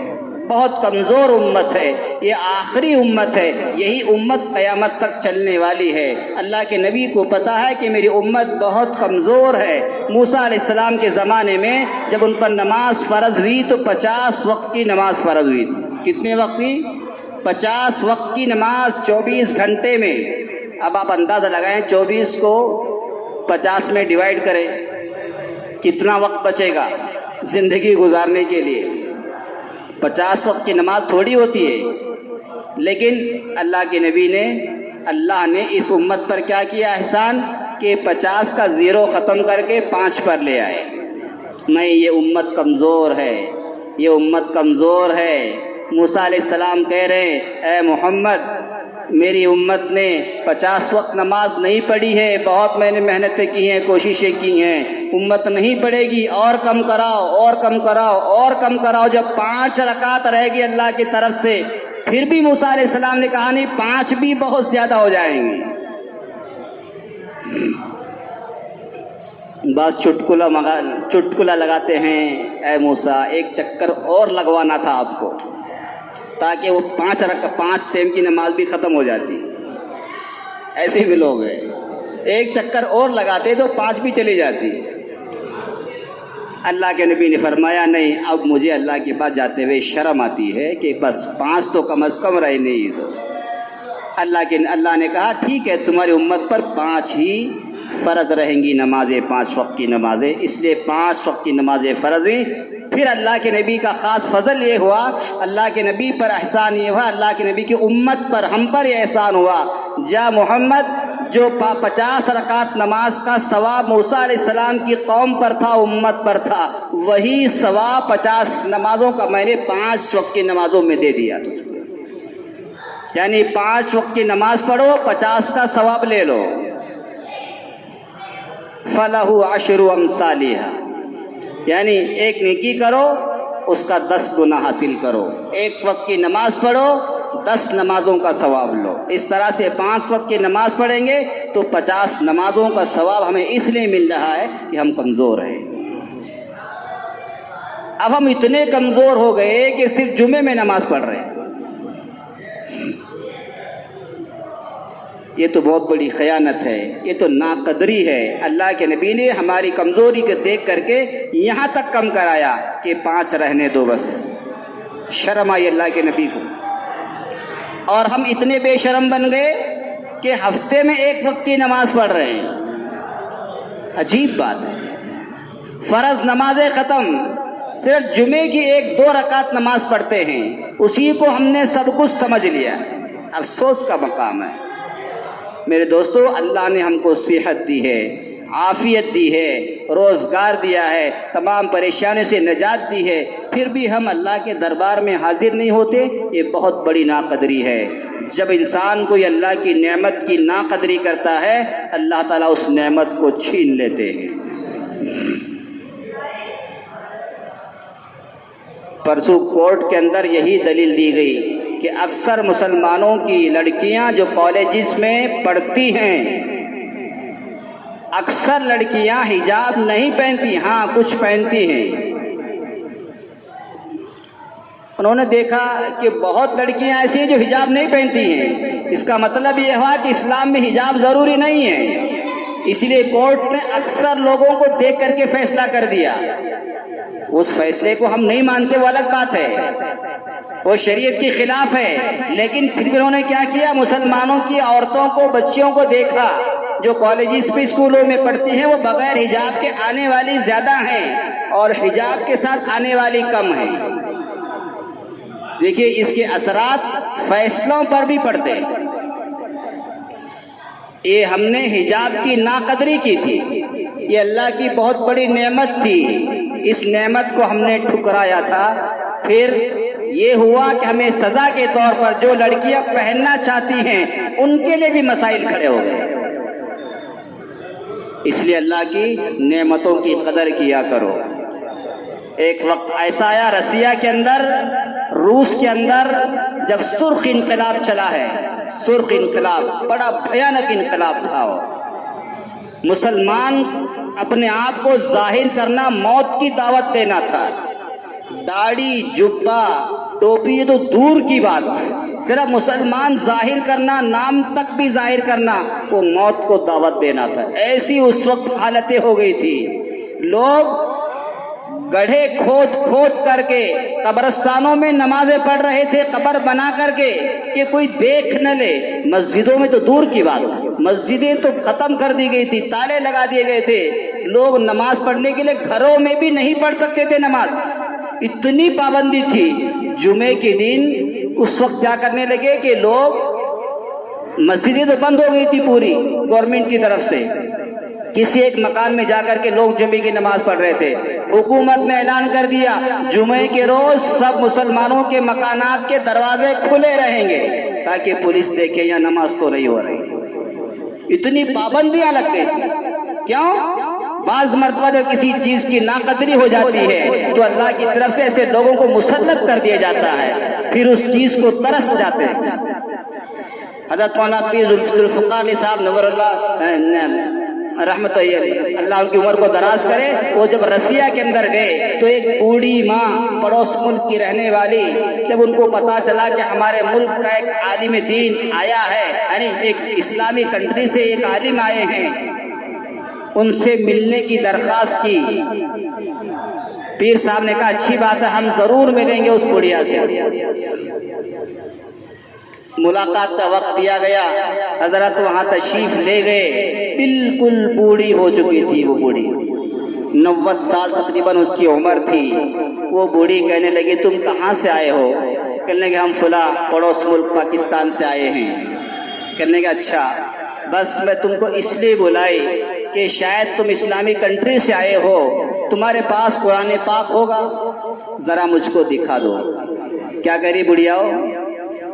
بہت کمزور امت ہے، یہ آخری امت ہے، یہی امت قیامت تک چلنے والی ہے۔ اللہ کے نبی کو پتہ ہے کہ میری امت بہت کمزور ہے۔ موسیٰ علیہ السلام کے زمانے میں جب ان پر نماز فرض ہوئی تو 50 وقت کی نماز فرض ہوئی تھی۔ کتنے وقت کی؟ 50 وقت کی نماز 24 گھنٹے میں۔ اب آپ اندازہ لگائیں، 24 کو 50 میں ڈیوائیڈ کریں، کتنا وقت بچے گا زندگی گزارنے کے لیے؟ 50 وقت کی نماز تھوڑی ہوتی ہے۔ لیکن اللہ کے نبی نے، اللہ نے اس امت پر کیا کیا احسان کہ 50 کا 0 ختم کر کے 5 پر لے آئے۔ نہیں، یہ امت کمزور ہے، یہ امت کمزور ہے۔ موسیٰ علیہ السلام کہہ رہے ہیں، اے محمد، میری امت نے 50 وقت نماز نہیں پڑھی ہے، بہت میں نے محنتیں کی ہیں، کوششیں کی ہیں، امت نہیں پڑھے گی، اور کم کراؤ، اور کم کراؤ، اور کم کراؤ۔ جب 5 رکعت رہ گی اللہ کی طرف سے، پھر بھی موسیٰ علیہ السلام نے کہا نہیں، 5 بھی بہت زیادہ ہو جائیں گی۔ بس چٹکلا لگاتے ہیں، اے موسیٰ، ایک چکر اور لگوانا تھا آپ کو تاکہ وہ 5 ٹائم کی نماز بھی ختم ہو جاتی۔ ایسے بھی لوگ ہیں، ایک چکر اور لگاتے تو 5 بھی چلی جاتی۔ اللہ کے نبی نے فرمایا نہیں، اب مجھے اللہ کے پاس جاتے ہوئے شرم آتی ہے کہ بس 5 تو کم از کم رہے نہیں دو۔ اللہ نے کہا ٹھیک ہے، تمہاری امت پر 5 ہی فرض رہیں گی نمازیں، 5 وقت کی نمازیں، اس لیے 5 وقت کی نمازیں فرض ہوئی۔ پھر اللہ کے نبی کا خاص فضل یہ ہوا، اللہ کے نبی پر احسان یہ ہوا، اللہ کے نبی کی امت پر، ہم پر یہ احسان ہوا، جا محمد، جو 50 رکعت نماز کا ثواب موسیٰ علیہ السلام کی قوم پر تھا، امت پر تھا، وہی ثواب 50 نمازوں کا میں نے 5 وقت کی نمازوں میں دے دیا تجھ کو۔ یعنی 5 وقت کی نماز پڑھو، 50 کا ثواب لے لو۔ فَلَهُ عَشْرُ أَمْثَالِهَا، یعنی ایک نیکی کرو، اس کا 10 گنا حاصل کرو۔ 1 وقت کی نماز پڑھو، 10 نمازوں کا ثواب لو۔ اس طرح سے 5 وقت کی نماز پڑھیں گے تو 50 نمازوں کا ثواب ہمیں اس لیے مل رہا ہے کہ ہم کمزور ہیں۔ اب ہم اتنے کمزور ہو گئے کہ صرف جمعے میں نماز پڑھ رہے ہیں۔ یہ تو بہت بڑی خیانت ہے، یہ تو ناقدری ہے۔ اللہ کے نبی نے ہماری کمزوری کو دیکھ کر کے یہاں تک کم کرایا کہ 5 رہنے دو بس۔ شرم آئی اللہ کے نبی کو، اور ہم اتنے بے شرم بن گئے کہ ہفتے میں 1 وقت کی نماز پڑھ رہے ہیں۔ عجیب بات ہے، فرض نمازیں ختم، صرف جمعے کی 1-2 رکعت نماز پڑھتے ہیں، اسی کو ہم نے سب کچھ سمجھ لیا۔ افسوس کا مقام ہے میرے دوستو، اللہ نے ہم کو صحت دی ہے، عافیت دی ہے، روزگار دیا ہے، تمام پریشانیوں سے نجات دی ہے، پھر بھی ہم اللہ کے دربار میں حاضر نہیں ہوتے، یہ بہت بڑی ناقدری ہے۔ جب انسان کوئی اللہ کی نعمت کی ناقدری کرتا ہے، اللہ تعالیٰ اس نعمت کو چھین لیتے ہیں۔ پرسوں کورٹ کے اندر یہی دلیل دی گئی کہ اکثر مسلمانوں کی لڑکیاں جو کالجز میں پڑھتی ہیں، اکثر لڑکیاں حجاب نہیں پہنتی، ہاں کچھ پہنتی ہیں، انہوں نے دیکھا کہ بہت لڑکیاں ایسی ہیں جو حجاب نہیں پہنتی ہیں، اس کا مطلب یہ ہوا کہ اسلام میں حجاب ضروری نہیں ہے، اس لیے کورٹ نے اکثر لوگوں کو دیکھ کر کے فیصلہ کر دیا۔ اس فیصلے کو ہم نہیں مانتے، وہ الگ بات ہے، وہ شریعت کے خلاف ہے، لیکن پھر بھی انہوں نے کیا کیا، مسلمانوں کی عورتوں کو، بچیوں کو دیکھا جو کالجز پہ اسکولوں میں پڑھتی ہیں، وہ بغیر حجاب کے آنے والی زیادہ ہیں اور حجاب کے ساتھ آنے والی کم ہیں۔ دیکھیے اس کے اثرات فیصلوں پر بھی پڑتے ہیں۔ یہ ہم نے حجاب کی ناقدری کی تھی، یہ اللہ کی بہت بڑی نعمت تھی، اس نعمت کو ہم نے ٹھکرایا تھا، پھر یہ ہوا کہ ہمیں سزا کے طور پر جو لڑکیاں پہننا چاہتی ہیں ان کے لیے بھی مسائل کھڑے ہو گئے۔ اس لیے اللہ کی نعمتوں کی قدر کیا کرو۔ ایک وقت ایسا آیا رسیا کے اندر، روس کے اندر، جب سرخ انقلاب چلا ہے، سرخ انقلاب بڑا بھیانک انقلاب تھا، مسلمان اپنے آپ کو ظاہر کرنا موت کی دعوت دینا تھا، داڑھی جبہ ٹوپی تو دور کی بات، صرف مسلمان ظاہر کرنا، نام تک بھی ظاہر کرنا، وہ موت کو دعوت دینا تھا۔ ایسی اس وقت حالتیں ہو گئی تھی، لوگ گڑھے کھود کھود کر کے قبرستانوں میں نمازیں پڑھ رہے تھے، قبر بنا کر کے کہ کوئی دیکھ نہ لے۔ مسجدوں میں تو دور کی بات، مسجدیں تو ختم کر دی گئی تھی، تالے لگا دیے گئے تھے، لوگ نماز پڑھنے کے لیے گھروں میں بھی نہیں پڑھ سکتے تھے نماز، اتنی پابندی تھی۔ جمعے کے دن اس وقت کیا کرنے لگے کہ لوگ، مسجدیں تو بند ہو گئی تھی پوری گورنمنٹ کی طرف سے، کسی ایک مکان میں جا کر کے لوگ جمعے کی نماز پڑھ رہے تھے، حکومت نے اعلان کر دیا جمعے کے روز سب مسلمانوں کے مکانات کے دروازے کھلے رہیں گے تاکہ پولیس دیکھے یا نماز تو نہیں ہو رہی۔ اتنی پابندیاں لگ گئی تھی، کیوں؟ بعض مرتبہ جب کسی چیز کی ناقدری ہو جاتی ہے تو اللہ کی طرف سے ایسے لوگوں کو مسلط کر دیا جاتا ہے، پھر اس چیز کو ترس جاتے ہیں۔ حضرت مولانا پیر ذوالفقار علی صاحب نور اللہ رحمت اللہ ان کی عمر کو دراز کرے، وہ جب رسیا کے اندر گئے تو ایک بوڑھی ماں پڑوس ملک کی رہنے والی، جب ان کو پتا چلا کہ ہمارے ملک کا ایک عالم دین آیا ہے، یعنی ایک اسلامی کنٹری سے ایک عالم آئے ہیں، ان سے ملنے کی درخواست کی۔ پیر صاحب نے کہا اچھی بات ہے، ہم ضرور ملیں گے اس بڑھیا سے۔ ملاقات کا وقت دیا گیا، حضرت وہاں تشریف لے گئے، بالکل بوڑھی ہو چکی تھی وہ بوڑھی، 90 سال تقریباً اس کی عمر تھی۔ وہ بوڑھی کہنے لگی تم کہاں سے آئے ہو؟ کہنے لگے ہم فلاں پڑوس ملک پاکستان سے آئے ہیں۔ کہنے لگے اچھا، بس میں تم کو اس لیے بلائی کہ شاید تم اسلامی کنٹری سے آئے ہو، تمہارے پاس قرآن پاک ہوگا، ذرا مجھ کو دکھا دو۔ کیا کہہ رہی بڑھیا ہو؟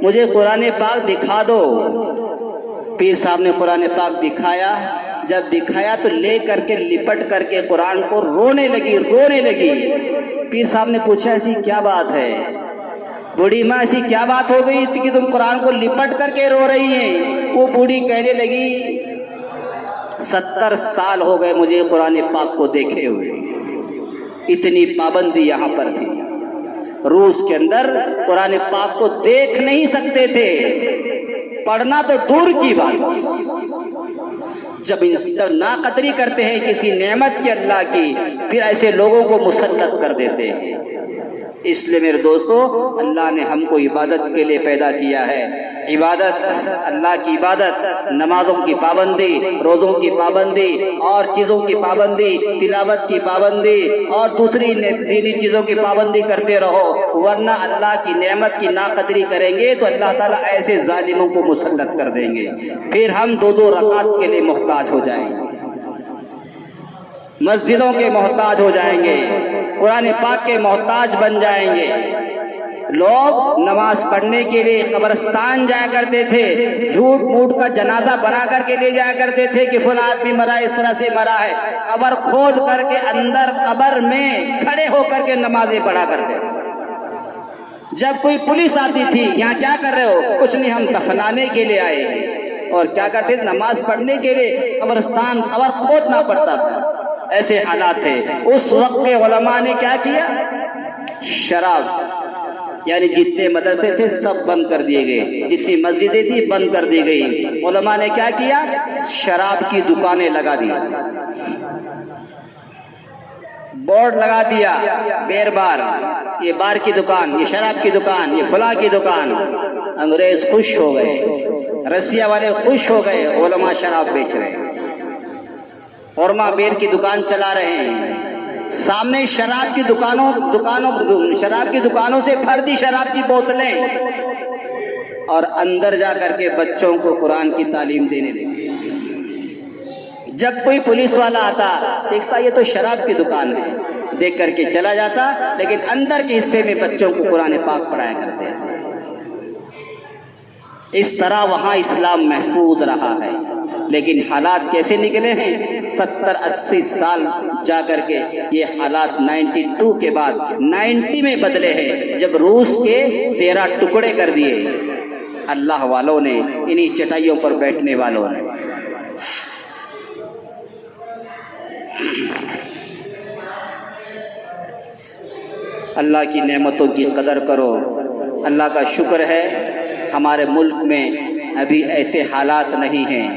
مجھے قرآن پاک دکھا دو۔ پیر صاحب نے قرآن پاک دکھایا، جب دکھایا تو لے کر کے لپٹ کر کے قرآن کو رونے لگی۔ پیر صاحب نے پوچھا ایسی کیا بات ہے؟ بوڑھی ماں ایسی کیا بات ہو گئی کہ تم قرآن کو لپٹ کر کے رو رہی ہیں؟ وہ بوڑھی کہنے لگی 70 سال ہو گئے مجھے قرآن پاک کو دیکھے ہوئے، اتنی پابندی یہاں پر تھی۔ روس کے اندر قرآن پاک کو دیکھ نہیں سکتے تھے، پڑھنا تو دور کی بات۔ جب ناقدری کرتے ہیں کسی نعمت کی اللہ کی، پھر ایسے لوگوں کو مسلط کر دیتے ہیں۔ اس لیے میرے دوستو، اللہ نے ہم کو عبادت کے لیے پیدا کیا ہے۔ عبادت، اللہ کی عبادت، نمازوں کی پابندی، روزوں کی پابندی، اور چیزوں کی پابندی، تلاوت کی پابندی اور دوسری دینی چیزوں کی پابندی کرتے رہو، ورنہ اللہ کی نعمت کی ناقدری کریں گے تو اللہ تعالیٰ ایسے ظالموں کو مسلط کر دیں گے، پھر ہم 2 رکعت کے لیے محتاج ہو جائیں گے، مسجدوں کے محتاج ہو جائیں گے، قرآن پاک کے محتاج بن جائیں گے۔ لوگ نماز پڑھنے کے لیے قبرستان جایا کرتے تھے، جھوٹ موٹ کا جنازہ بنا کر کے لے جایا کرتے تھے کہ فلاں آدمی مرا، اس طرح سے مرا ہے، قبر کھود کر کے اندر قبر میں کھڑے ہو کر کے نمازیں پڑھا کرتے تھے۔ جب کوئی پولیس آتی تھی، یہاں کیا کر رہے ہو؟ کچھ نہیں، ہم دفنانے کے لیے آئے ہیں، اور کیا کرتے تھے؟ نماز پڑھنے کے لیے قبرستان قبر کھودنا پڑتا تھا۔ ایسے حالات تھے۔ اس وقت کے علماء نے کیا کیا؟ شراب یعنی جتنے مدرسے تھے سب بند کر دیے گئے، جتنی مسجدیں تھی بند کر دی گئی۔ علماء نے کیا کیا؟ شراب کی دکانیں لگا دی، بورڈ لگا دیا، بیر بار، یہ بار کی دکان، یہ شراب کی دکان، یہ فلاں کی دکان۔ انگریز خوش ہو گئے، رسیا والے خوش ہو گئے، علماء شراب بیچ رہے ہیں، علماء بیر کی دکان چلا رہے ہیں، سامنے شراب کی دکانوں سے بھر دی شراب کی بوتلیں، اور اندر جا کر کے بچوں کو قرآن کی تعلیم دینے لگے۔ جب کوئی پولیس والا آتا دیکھتا یہ تو شراب کی دکان ہے، دیکھ کر کے چلا جاتا، لیکن اندر کے حصے میں بچوں کو قرآن پاک پڑھایا کرتے تھے۔ اس طرح وہاں اسلام محفوظ رہا ہے، لیکن حالات کیسے نکلے ہیں؟ 70-80 سال جا کر کے یہ حالات 92 کے بعد 90 میں بدلے ہیں، جب روس کے 13 ٹکڑے کر دیے اللہ والوں نے، انہی چٹائیوں پر بیٹھنے والوں نے۔ اللہ کی نعمتوں کی قدر کرو۔ اللہ کا شکر ہے ہمارے ملک میں ابھی ایسے حالات نہیں ہیں،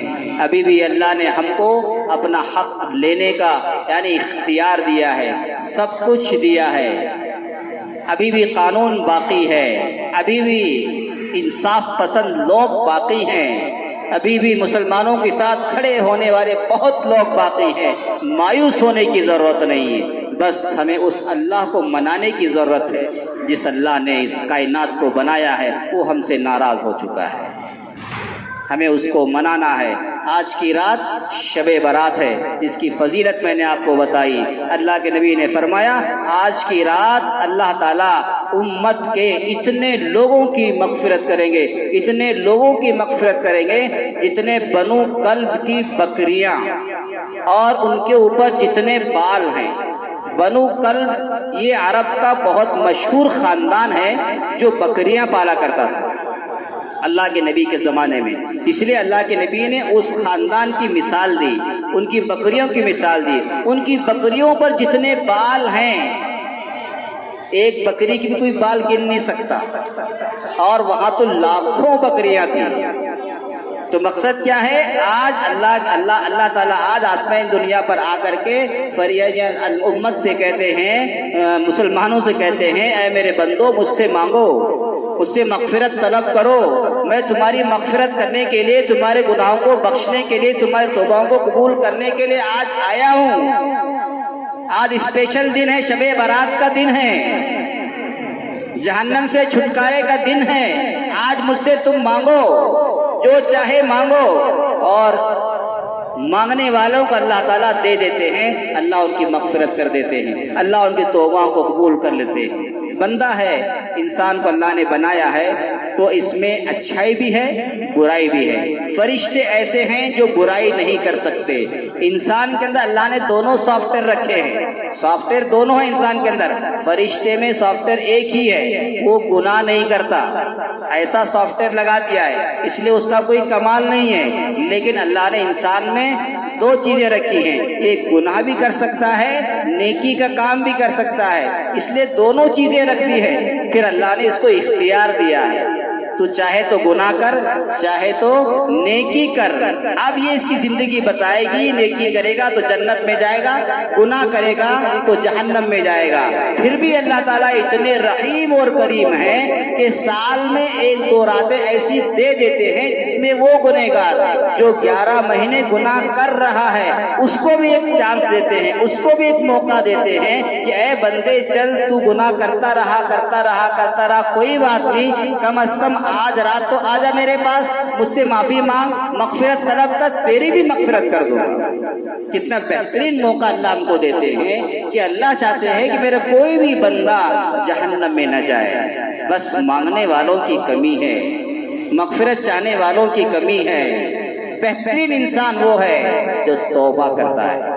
ابھی بھی اللہ نے ہم کو اپنا حق لینے کا یعنی اختیار دیا ہے، سب کچھ دیا ہے، ابھی بھی قانون باقی ہے، ابھی بھی انصاف پسند لوگ باقی ہیں، ابھی بھی مسلمانوں کے ساتھ کھڑے ہونے والے بہت لوگ باقی ہیں۔ مایوس ہونے کی ضرورت نہیں ہے، بس ہمیں اس اللہ کو منانے کی ضرورت ہے جس اللہ نے اس کائنات کو بنایا ہے، وہ ہم سے ناراض ہو چکا ہے، ہمیں اس کو منانا ہے۔ آج کی رات شب برات ہے، جس کی فضیلت میں نے آپ کو بتائی۔ اللہ کے نبی نے فرمایا آج کی رات اللہ تعالیٰ امت کے اتنے لوگوں کی مغفرت کریں گے، اتنے لوگوں کی مغفرت کریں گے جتنے بنو کلب کی بکریاں اور ان کے اوپر جتنے بال ہیں۔ بنو کلب یہ عرب کا بہت مشہور خاندان ہے جو بکریاں پالا کرتا تھا اللہ کے نبی کے زمانے میں، اس لیے اللہ کے نبی نے اس خاندان کی مثال دی، ان کی بکریوں کی مثال دی۔ ان کی بکریوں پر جتنے بال ہیں، ایک بکری کی بھی کوئی بال گن نہیں سکتا، اور وہاں تو لاکھوں بکریاں تھیں۔ تو مقصد کیا ہے؟ آج اللہ تعالیٰ آج آسمان دنیا پر آ کر کے امت سے کہتے ہیں، مسلمانوں سے کہتے ہیں، اے میرے بندو مجھ سے مانگو، اس سے مغفرت طلب کرو، میں تمہاری مغفرت کرنے کے لیے، تمہارے گناہوں کو بخشنے کے لیے، تمہارے توبہوں کو قبول کرنے کے لیے آج آیا ہوں۔ آج اسپیشل دن ہے، شب برات کا دن ہے، جہنم سے چھٹکارے کا دن ہے۔ آج مجھ سے تم مانگو، جو چاہے مانگو، اور مانگنے والوں کو اللہ تعالیٰ دے دیتے ہیں، اللہ ان کی مغفرت کر دیتے ہیں، اللہ ان کی توبہ کو قبول کر لیتے ہیں۔ بندہ ہے، انسان کو اللہ نے بنایا ہے تو اس میں اچھائی بھی ہے، برائی بھی ہے۔ فرشتے ایسے ہیں جو برائی نہیں کر سکتے۔ انسان کے اندر اللہ نے دونوں سافٹ ویئر رکھے ہیں، سافٹ ویئر دونوں ہیں انسان کے اندر۔ فرشتے میں سافٹ ویئر ایک ہی ہے، وہ گناہ نہیں کرتا، ایسا سافٹ ویئر لگا دیا ہے، اس لیے اس کا کوئی کمال نہیں ہے۔ لیکن اللہ نے انسان میں دو چیزیں رکھی ہیں، ایک گناہ بھی کر سکتا ہے، نیکی کا کام بھی کر سکتا ہے، اس لیے دونوں چیزیں رکھ دی ہے۔ پھر اللہ نے اس کو اختیار دیا ہے، تو چاہے تو گناہ کر، چاہے تو نیکی کر۔ اب یہ اس کی زندگی بتائے گی، نیکی کرے گا تو جنت میں جائے گا، گناہ کرے گا تو جہنم میں جائے گا۔ پھر بھی اللہ تعالیٰ اتنے رحیم اور کریم ہیں کہ سال میں 1-2 راتیں ایسی دے دیتے ہیں جس میں وہ گنہگار جو 11 مہینے گناہ کر رہا ہے اس کو بھی ایک چانس دیتے ہیں، اس کو بھی ایک موقع دیتے ہیں کہ اے بندے چل، تو گناہ کرتا رہا، کوئی بات نہیں، کم از کم آج رات تو آجا میرے پاس، مجھ سے معافی مانگ، مغفرت طلب کر، تیری بھی مغفرت کر دوں گا۔ کتنا بہترین موقع اللہ ہم کو دیتے ہیں کہ اللہ چاہتے ہیں کہ میرا کوئی بھی بندہ جہنم میں نہ جائے، بس مانگنے والوں کی کمی ہے، مغفرت چاہنے والوں کی کمی ہے۔ بہترین انسان وہ ہے جو توبہ کرتا ہے۔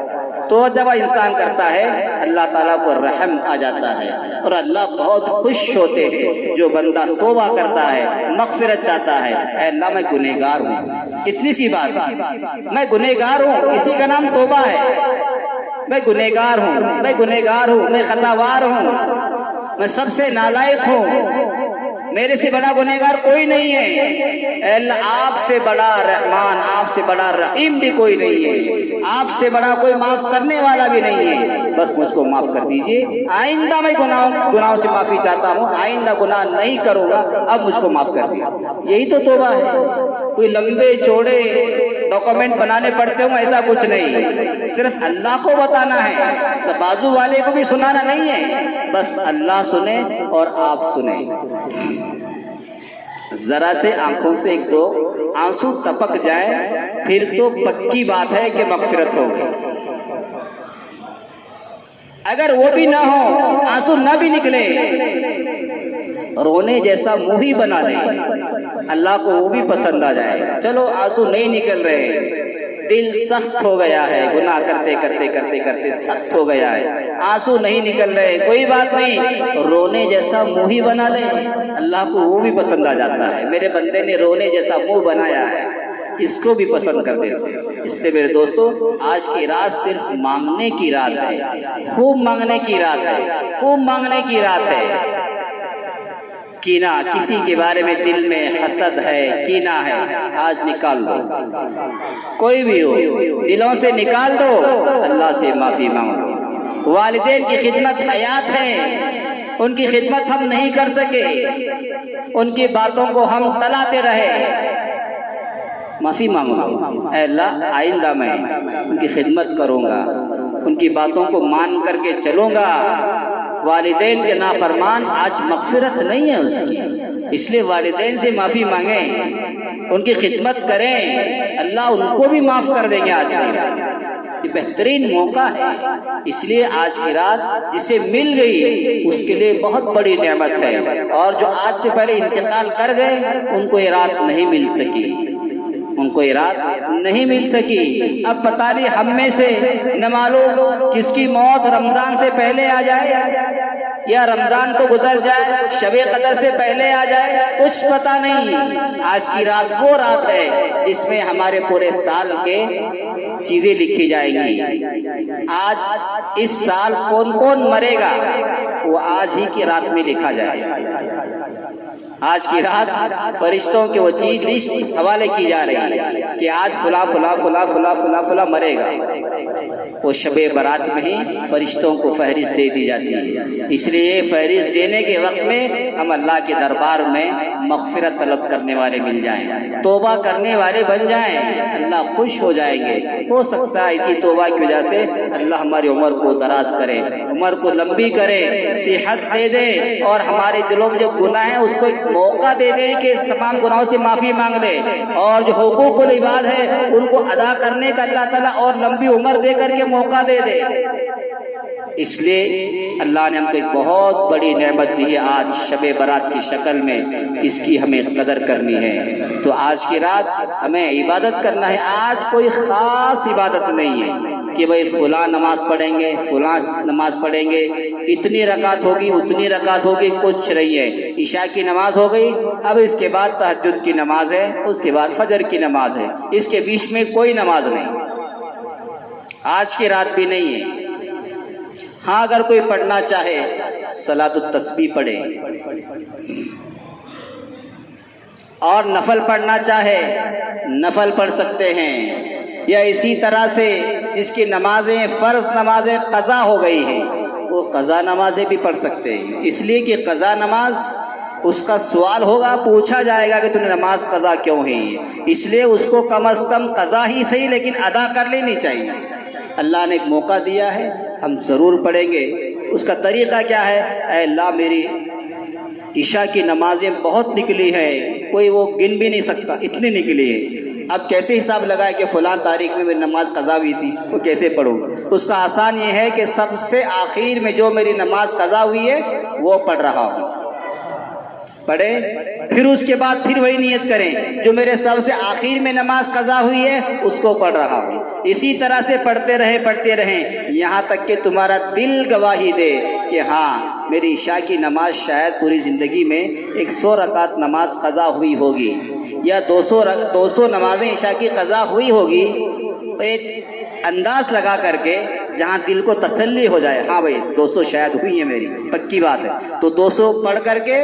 تو جب انسان کرتا ہے اللہ تعالیٰ کو رحم آ جاتا ہے، اور اللہ بہت خوش ہوتے ہیں جو بندہ توبہ کرتا ہے، مغفرت چاہتا ہے۔ اے اللہ میں گنہگار ہوں، اتنی سی بات، میں گنہگار ہوں، اسی کا نام توبہ ہے۔ میں گنہگار ہوں، میں خطاوار ہوں، میں سب سے نالائق ہوں، میرے سے بڑا گنہگار کوئی نہیں ہے، اے اللہ آپ سے بڑا رحمان، آپ سے بڑا رحیم بھی کوئی نہیں ہے، آپ سے بڑا کوئی معاف کرنے والا بھی نہیں ہے، بس مجھ کو معاف کر دیجئے، آئندہ میں گناہوں سے معافی چاہتا ہوں، آئندہ گناہ نہیں کروں گا، اب مجھ کو معاف کر دیجئے۔ یہی تو توبہ ہے، کوئی لمبے چوڑے ڈاکومنٹ بنانے پڑتے ہوں ایسا کچھ نہیں، صرف اللہ کو بتانا ہے، بازو والے کو بھی سنانا نہیں ہے، بس اللہ سنے اور آپ سنیں۔ ذرا سے آنکھوں سے ایک دو آنسو ٹپک جائیں پھر تو پکی بات ہے کہ مغفرت ہوگی، اگر وہ بھی نہ ہو، آنسو نہ بھی نکلے، رونے جیسا منہ ہی بنا دیں، اللہ کو وہ بھی پسند آ جائے گا۔ چلو آنسو نہیں نکل رہے، دل سخت ہو گیا ہے، گناہ کرتے کرتے کرتے کرتے سخت ہو گیا ہے، آنسو نہیں نکل رہے، کوئی بات نہیں، رونے جیسا منہ ہی بنا لیں، اللہ کو وہ بھی پسند آ جاتا ہے۔ میرے بندے نے رونے جیسا منہ بنایا ہے، اس کو بھی پسند کر دیتے ہیں۔ اس لیے میرے دوستو، آج کی رات صرف مانگنے کی رات ہے، خوب مانگنے کی رات ہے، خوب مانگنے کی رات ہے۔ کینہ، کسی کے بارے میں دل میں حسد ہے، کینہ ہے، آج نکال دو، کوئی بھی ہو دلوں سے نکال دو، اللہ سے معافی مانگو۔ والدین کی خدمت حیات ہے، ان کی خدمت ہم نہیں کر سکے، ان کی باتوں کو ہم ٹلاتے رہے، معافی مانگو، اے اللہ آئندہ میں ان کی خدمت کروں گا، ان کی باتوں کو مان کر کے چلوں گا۔ والدین کے نافرمان آج مغفرت نہیں ہے اس کی، اس لیے والدین سے معافی مانگیں، ان کی خدمت کریں، اللہ ان کو بھی معاف کر دیں گے۔ آج کی رات یہ بہترین موقع ہے، اس لیے آج کی رات جسے مل گئی اس کے لیے بہت بڑی نعمت ہے، اور جو آج سے پہلے انتقال کر گئے ان کو یہ رات نہیں مل سکی، ان کو یہ رات نہیں مل سکی۔ اب پتہ نہیں ہم میں سے نہ معلوم کس کی موت رمضان سے پہلے آ جائے یا رمضان تو گزر جائے، شب قدر سے پہلے آ جائے، کچھ پتہ نہیں۔ آج کی رات وہ رات ہے جس میں ہمارے پورے سال کے چیزیں لکھی جائیں گی۔ آج اس سال کون کون مرے گا وہ آج ہی کی رات میں لکھا جائے گا۔ آج کی رات فرشتوں کے وہ چیز لسٹ حوالے کی جا رہی ہے کہ آج فلاں فلاں فلاں فلاں فلاں فلاں مرے گا، وہ شب برات میں ہی فرشتوں کو فہرست دے دی جاتی ہے۔ اس لیے فہرست دینے کے وقت میں ہم اللہ کے دربار میں مغفرت طلب کرنے والے مل جائیں، توبہ کرنے والے بن جائیں، اللہ خوش ہو جائیں گے۔ ہو سکتا ہے اسی توبہ کی وجہ سے اللہ ہماری عمر کو دراز کرے، عمر کو لمبی کرے، صحت دے دے، اور ہمارے دلوں میں جو گناہ ہے اس کو ایک موقع دے دے کہ تمام گناہوں سے معافی مانگ لے، اور جو حقوق العباد ہے ان کو ادا کرنے کا اللہ تعالیٰ اور لمبی عمر دے کر کے موقع دے دے۔ اس لیے اللہ نے ہم کو ایک بہت بڑی نعمت دی ہے آج شب برات کی شکل میں، اس کی ہمیں قدر کرنی ہے۔ تو آج کی رات ہمیں عبادت کرنا ہے۔ آج کوئی خاص عبادت نہیں ہے کہ بھئی فلاں نماز پڑھیں گے، فلاں نماز پڑھیں گے، اتنی رکعت ہوگی اتنی رکعت ہوگی، کچھ نہیں ہے۔ عشاء کی نماز ہو گئی، اب اس کے بعد تہجد کی نماز ہے، اس کے بعد فجر کی نماز ہے، اس کے بیچ میں کوئی نماز نہیں، آج کی رات بھی نہیں ہے۔ ہاں اگر کوئی پڑھنا چاہے صلاۃ التسبیح پڑھے، اور نفل پڑھنا چاہے نفل پڑھ سکتے ہیں، یا اسی طرح سے جس کی نمازیں فرض نمازیں قضا ہو گئی ہیں وہ قضا نمازیں بھی پڑھ سکتے ہیں، اس لیے کہ قضا نماز اس کا سوال ہوگا، پوچھا جائے گا کہ تم نے نماز قضا کیوں ہے، اس لیے اس کو کم از کم قضا ہی صحیح لیکن ادا کر لینی چاہیے۔ اللہ نے ایک موقع دیا ہے، ہم ضرور پڑھیں گے۔ اس کا طریقہ کیا ہے؟ اے اللہ میری عشاء کی نمازیں بہت نکلی ہیں، کوئی وہ گن بھی نہیں سکتا، اتنی نکلی ہے، اب کیسے حساب لگائے کہ فلاں تاریخ میں میری نماز قضا ہوئی تھی، وہ کیسے پڑھوں؟ اس کا آسان یہ ہے کہ سب سے آخر میں جو میری نماز قضا ہوئی ہے وہ پڑھ رہا ہوں، پڑھیں، پھر اس کے بعد پھر وہی نیت کریں جو میرے سب سے آخر میں نماز قضا ہوئی ہے اس کو پڑھ رہا ہوں۔ اسی طرح سے پڑھتے رہیں یہاں تک کہ تمہارا دل گواہی دے کہ ہاں میری عشاء کی نماز شاید پوری زندگی میں 100 رکعت نماز قضا ہوئی ہوگی، یا 200 نمازیں عشاء کی قضا ہوئی ہوگی، ایک انداز لگا کر کے جہاں دل کو تسلی ہو جائے، ہاں بھائی 200 شاید ہوئی ہے میری، پکی بات ہے، تو 200 پڑھ کر کے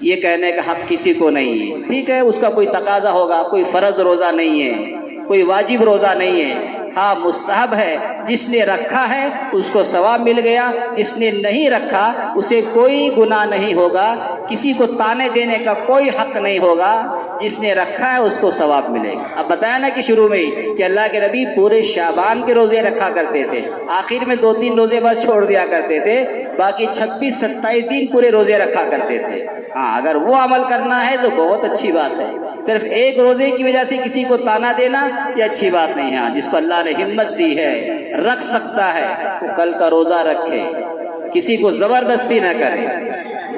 یہ کہنے کا حق کسی کو نہیں ہے۔ ٹھیک ہے، اس کا کوئی تقاضا ہوگا، کوئی فرض روزہ نہیں ہے، کوئی واجب روزہ نہیں ہے، ہاں مستحب ہے۔ جس نے رکھا ہے اس کو ثواب مل گیا، جس نے نہیں رکھا اسے کوئی گناہ نہیں ہوگا، کسی کو طعنے دینے کا کوئی حق نہیں ہوگا، جس نے رکھا ہے اس کو ثواب ملے گا۔ اب بتایا نا کہ شروع میں ہی کہ اللہ کے نبی پورے شعبان کے روزے رکھا کرتے تھے، آخر میں 2-3 روزے بس چھوڑ دیا کرتے تھے، باقی 26-27 دن پورے روزے رکھا کرتے تھے۔ ہاں اگر وہ عمل کرنا ہے تو بہت اچھی بات ہے، صرف ایک روزے کی وجہ سے کسی کو طعنہ دینا یہ اچھی بات نہیں ہے۔ ہاں جس کو اللہ نے ہمت دی ہے، رکھ سکتا ہے، وہ کل کا روزہ رکھے، کسی کو زبردستی نہ کرے،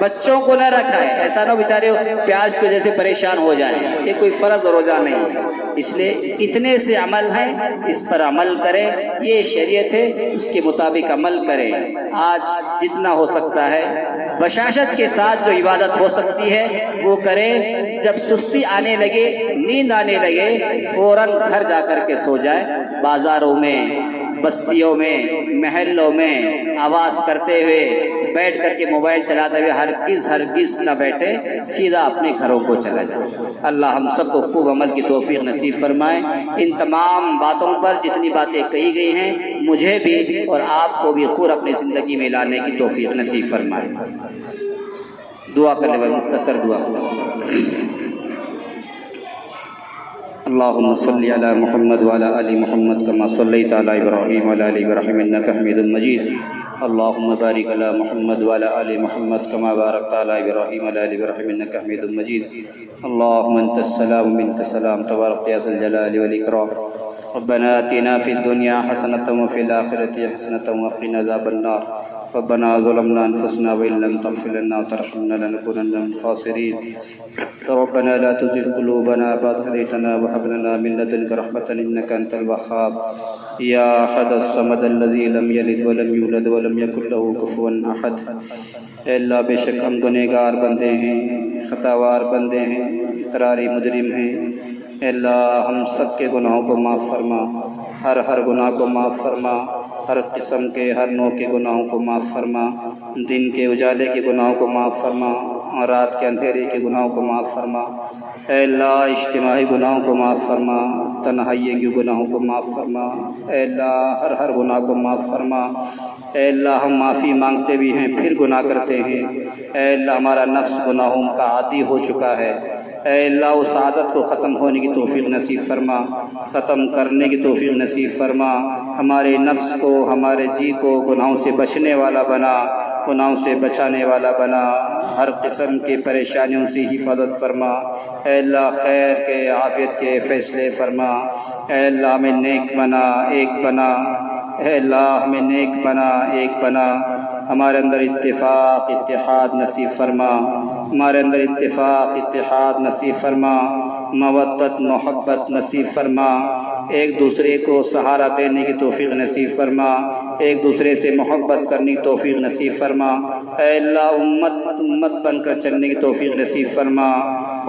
بچوں کو نہ رکھائے، ایسا نہ بیچارے پیاز کی وجہ سے پریشان ہو جائیں، یہ کوئی فرض روزہ نہیں ہے۔ اس لیے اتنے سے عمل ہے، اس پر عمل کرے، یہ شریعت ہے، اس کے مطابق عمل کرے۔ آج جتنا ہو سکتا ہے بشاشت کے ساتھ جو عبادت ہو سکتی ہے وہ کرے، جب سستی آنے لگے، نیند آنے لگے، فوراً گھر جا کر کے سو جائے۔ بازاروں میں، بستیوں میں، محلوں میں آواز کرتے ہوئے، بیٹھ کر کے موبائل چلاتے ہوئے ہرگز نہ بیٹھے، سیدھا اپنے گھروں کو چلا جائے۔ اللہ ہم سب کو خوب عمل کی توفیق نصیب فرمائے۔ ان تمام باتوں پر جتنی باتیں کہی گئی ہیں مجھے بھی اور آپ کو بھی خود اپنی زندگی میں لانے کی توفیق نصیب فرمائے۔ دعا کرنے والے مختصر دعا اللهم صل على محمد وعلى آل محمد كما صليت على إبراهيم وعلى آل إبراهيم إنك حميد مجيد اللهم بارك على محمد وعلى آل محمد كما باركت على إبراهيم وعلى آل إبراهيم إنك حميد مجيد اللهم أنت السلام ومنك السلام تبارك يا ذا الجلال والإكرام ربنا آتنا في الدنيا حسنة وفي الآخرة حسنة وقنا عذاب النار ربنا ظلمنا أنفسنا وإن لم تغفر لنا وترحمنا لنكونن من الخاسرين ربنا لا تزغ قلوبنا بعد إذ هديتنا وهب لنا من لدنك رحمة إنك أنت الوهاب يا أحد الصمد الذي لم يلد ولم يولد ولم يكن له كفوا أحد۔ اے اللہ بے شک ہم گنہگار بندے ہیں، خطاوار بندے ہیں، اقراری مجرم ہیں، اے اللہ ہم سب کے گناہوں کو معاف فرما، ہر گناہ کو معاف فرما، ہر قسم کے ہر نوع کے گناہوں کو معاف فرما، دن کے اجالے کے گناہوں کو معاف فرما، رات کے اندھیرے کے گناہوں کو معاف فرما، اے اللہ اجتماعی گناہوں کو معاف فرما، تنہائی کے گناہوں کو معاف فرما، اے اللہ ہر گناہ کو معاف فرما۔ اے اللہ ہم معافی مانگتے بھی ہیں پھر گناہ کرتے ہیں، اے اللہ ہمارا نفس گناہوں کا عادی ہو چکا ہے، اے اللہ اس عادت کو ختم ہونے کی توفیق نصیب فرما، ختم کرنے کی توفیق نصیب فرما، ہمارے نفس کو، ہمارے جی کو گناہوں سے بچنے والا بنا، گناہوں سے بچانے والا بنا، ہر قسم کی پریشانیوں سے حفاظت فرما، اے اللہ خیر کے عافیت کے فیصلے فرما، اے اللہ ہمیں نیک بنا، ایک بنا، اے اللہ ہمیں نیک بنا، ایک بنا، ہمارے اندر اتفاق اتحاد نصیب فرما، ہمارے اندر اتفاق اتحاد نصیب فرما، مودت محبت نصیب فرما، ایک دوسرے کو سہارا دینے کی توفیق نصیب فرما، ایک دوسرے سے محبت کرنے کی توفیق نصیب فرما، اے اللہ امت بن کر چلنے کی توفیق نصیب فرما،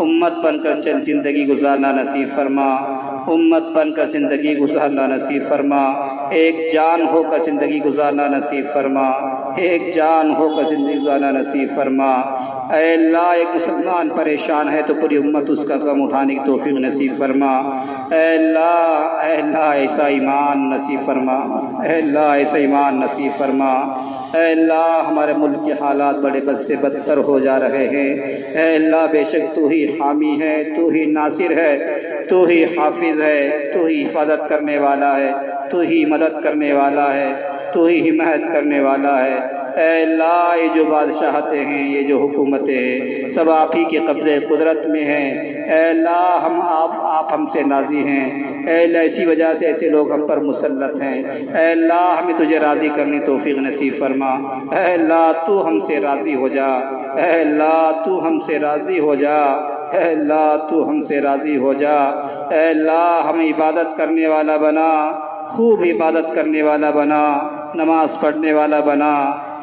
امت بن کر زندگی گزارنا نصیب فرما، امت بن کر زندگی گزارنا نصیب فرما، ایک جان ہو کر زندگی گزارنا نصیب فرما، ایک جان ہو کر زندگی گزارنا نصیب فرما، اے اللہ ایک مسلمان پریشان ہے تو پوری امت اس کا غم اٹھانے کی توفیق نصیب فرما، اے اللہ ایسا ایمان نصیب فرما، اے اللہ ایسا ایمان نصیب فرما، اے اللہ ہمارے ملک کے حالات بڑے بد سے بدتر ہو جا رہے ہیں، اے اللہ بے شک تو ہی حامی ہے، تو ہی ناصر ہے، تو ہی حافظ ہے، تو ہی حفاظت کرنے والا ہے، تو ہی مدد کرنے والا ہے، تو ہی حمایت کرنے والا ہے، اے اللہ یہ جو بادشاہتیں ہیں، یہ جو حکومتیں ہیں، سب آپ ہی کے قبضے قدرت میں ہیں، اے اللہ آپ ہم سے راضی ہیں، اے اللہ اسی وجہ سے ایسے لوگ ہم پر مسلط ہیں، اے اللہ ہمیں تجھے راضی کرنے توفیق نصیب فرما، اے اللہ تو ہم سے راضی ہو جا، اے اللہ تو ہم سے راضی ہو جا، اے اللہ تو ہم سے راضی ہو جا، اے اللہ ہمیں عبادت کرنے والا بنا، خوب عبادت کرنے والا بنا، نماز پڑھنے والا بنا،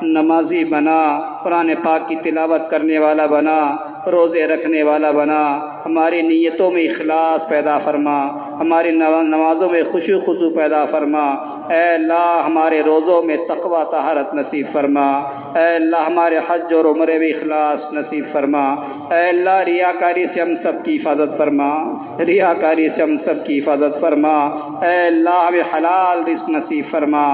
نمازی بنا، قرآن پاک کی تلاوت کرنے والا بنا، روزے رکھنے والا بنا، ہماری نیتوں میں اخلاص پیدا فرما، ہماری نمازوں میں خشوع خضوع پیدا فرما، اے اللہ ہمارے روزوں میں تقوی طہارت نصیب فرما، اے اللہ ہمارے حج اور عمرے میں اخلاص نصیب فرما، اے اللہ ریاکاری سے ہم سب کی حفاظت فرما، ریاکاری سے ہم سب کی حفاظت فرما، اے اللہ ہمیں حلال رزق نصیب فرما،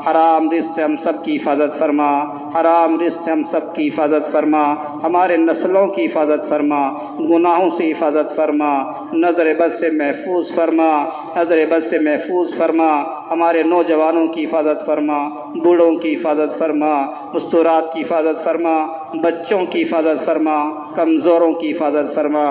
حرام رزق سے ہم سب کی حفاظت فرما، حرام رزق سے ہم سب کی حفاظت فرما، ہمارے نسلوں کی حفاظت فرما، گناہوں سے حفاظت فرما، نظر بد سے محفوظ فرما، نظر بد سے محفوظ فرما، ہمارے نوجوانوں کی حفاظت فرما، بوڑھوں کی حفاظت فرما، مستورات کی حفاظت فرما، بچوں کی حفاظت فرما، کمزوروں کی حفاظت فرما،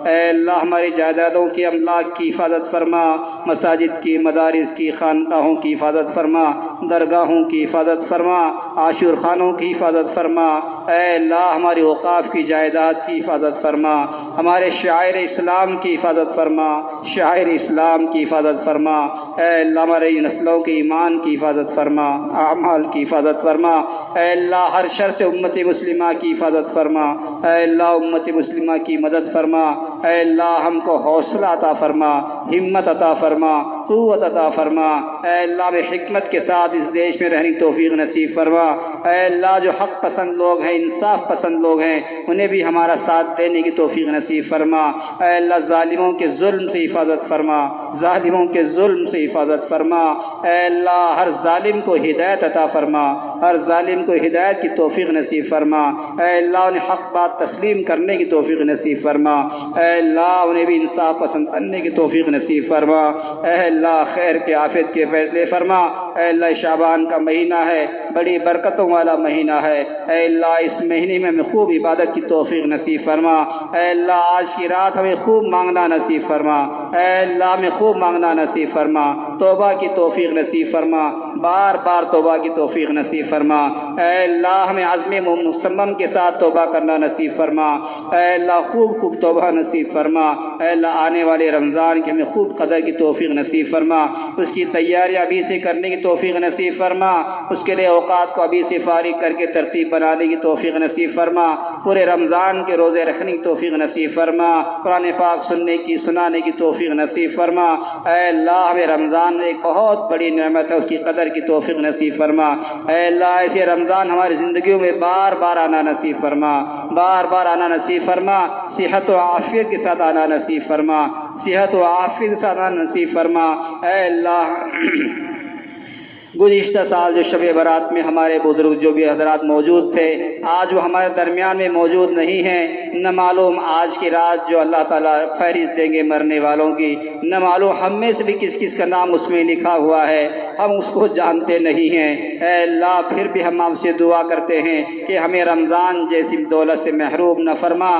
اے اللہ ہماری جائیدادوں کی املاک کی حفاظت فرما، مساجد کی، مدارس کی، خانقاہوں کی حفاظت فرما، درگاہوں کی حفاظت فرما، عاشور خانوں کی حفاظت فرما، اے اللہ ہماری اوقاف کی جائیداد کی حفاظت فرما، ہمارے شاعر اسلام کی حفاظت فرما، شاعر اسلام کی حفاظت فرما، اے اللہ ہماری نسلوں کے ایمان کی حفاظت فرما، اعمال کی حفاظت فرما، اے اللہ ہر شر سے امت مسلمہ کی حفاظت فرما، اے اللہ امت مسلمہ کی مدد فرما، اے اللہ ہم کو حوصلہ عطا فرما، ہمت عطا فرما، قوت عطا فرما، اے اللہ میں حکمت کے ساتھ اس دیش میں رہنے کی توفیق نصیب فرما، اے اللہ جو حق پسند لوگ ہیں، انصاف پسند لوگ ہیں، انہیں بھی ہمارا ساتھ دینے کی توفیق نصیب فرما، اے اللہ ظالموں کے ظلم سے حفاظت فرما، ظالموں کے ظلم سے حفاظت فرما، اے اللہ ہر ظالم کو ہدایت عطا فرما، ہر ظالم کو ہدایت کی توفیق نصیب فرما، اے اللہ انہیں حق بات تسلیم کرنے کی توفیق نصیب فرما، اے اللہ انہیں بھی انصاف پسند کرنے کی توفیق نصیب فرما، اے اللہ خیر کے عافیت کے فیصلے فرما، اے اللہ شعبان کا مہینہ ہے، بڑی برکتوں والا مہینہ ہے، اے اللہ اس مہینے میں ہمیں خوب عبادت کی توفیق نصیب فرما، اے اللہ آج کی رات ہمیں خوب مانگنا نصیب فرما، اے اللہ ہمیں خوب مانگنا نصیب فرما، توبہ کی توفیق نصیب فرما، بار بار توبہ کی توفیق نصیب فرما، اے اللہ ہمیں عزم مصمم کے ساتھ توبہ کرنا نصیب فرما، اے اللہ خوب خوب توبہ نصیب فرما، اے اللہ آنے والے رمضان کی ہمیں خوب قدر کی توفیق نصیب فرما، اس کی تیاریاں ابھی سے کرنے کی توفیق نصیب فرما، اس کے لیے اوقات کو ابھی سے فارغ کر کے ترتیب بنانے کی توفیق نصیب فرما، پورے رمضان کے روزے رکھنے کی توفیق نصیب فرما، قرآن پاک سننے کی، سنانے کی توفیق نصیب فرما، اے اللہ ہمیں رمضان ایک بہت بڑی نعمت ہے، اس کی قدر کی توفیق نصیب فرما، اے اللہ ایسے رمضان ہماری زندگیوں میں بار بار آنا نصیب فرما، بار بار آنا نصیب فرما، صحت و عافیت کے ساتھ آنا نصیب فرما، صحت و عافیت کے ساتھ آنا نصیب فرما، اے اللہ گزشتہ سال جو شب برات میں ہمارے بزرگ جو بھی حضرات موجود تھے، آج وہ ہمارے درمیان میں موجود نہیں ہیں، نہ معلوم آج کی رات جو اللہ تعالیٰ فہرست دیں گے مرنے والوں کی، نہ معلوم ہم میں سے بھی کس کس کا نام اس میں لکھا ہوا ہے، ہم اس کو جانتے نہیں ہیں، اے اللہ پھر بھی ہم آپ سے دعا کرتے ہیں کہ ہمیں رمضان جیسی دولت سے محروم نہ فرما،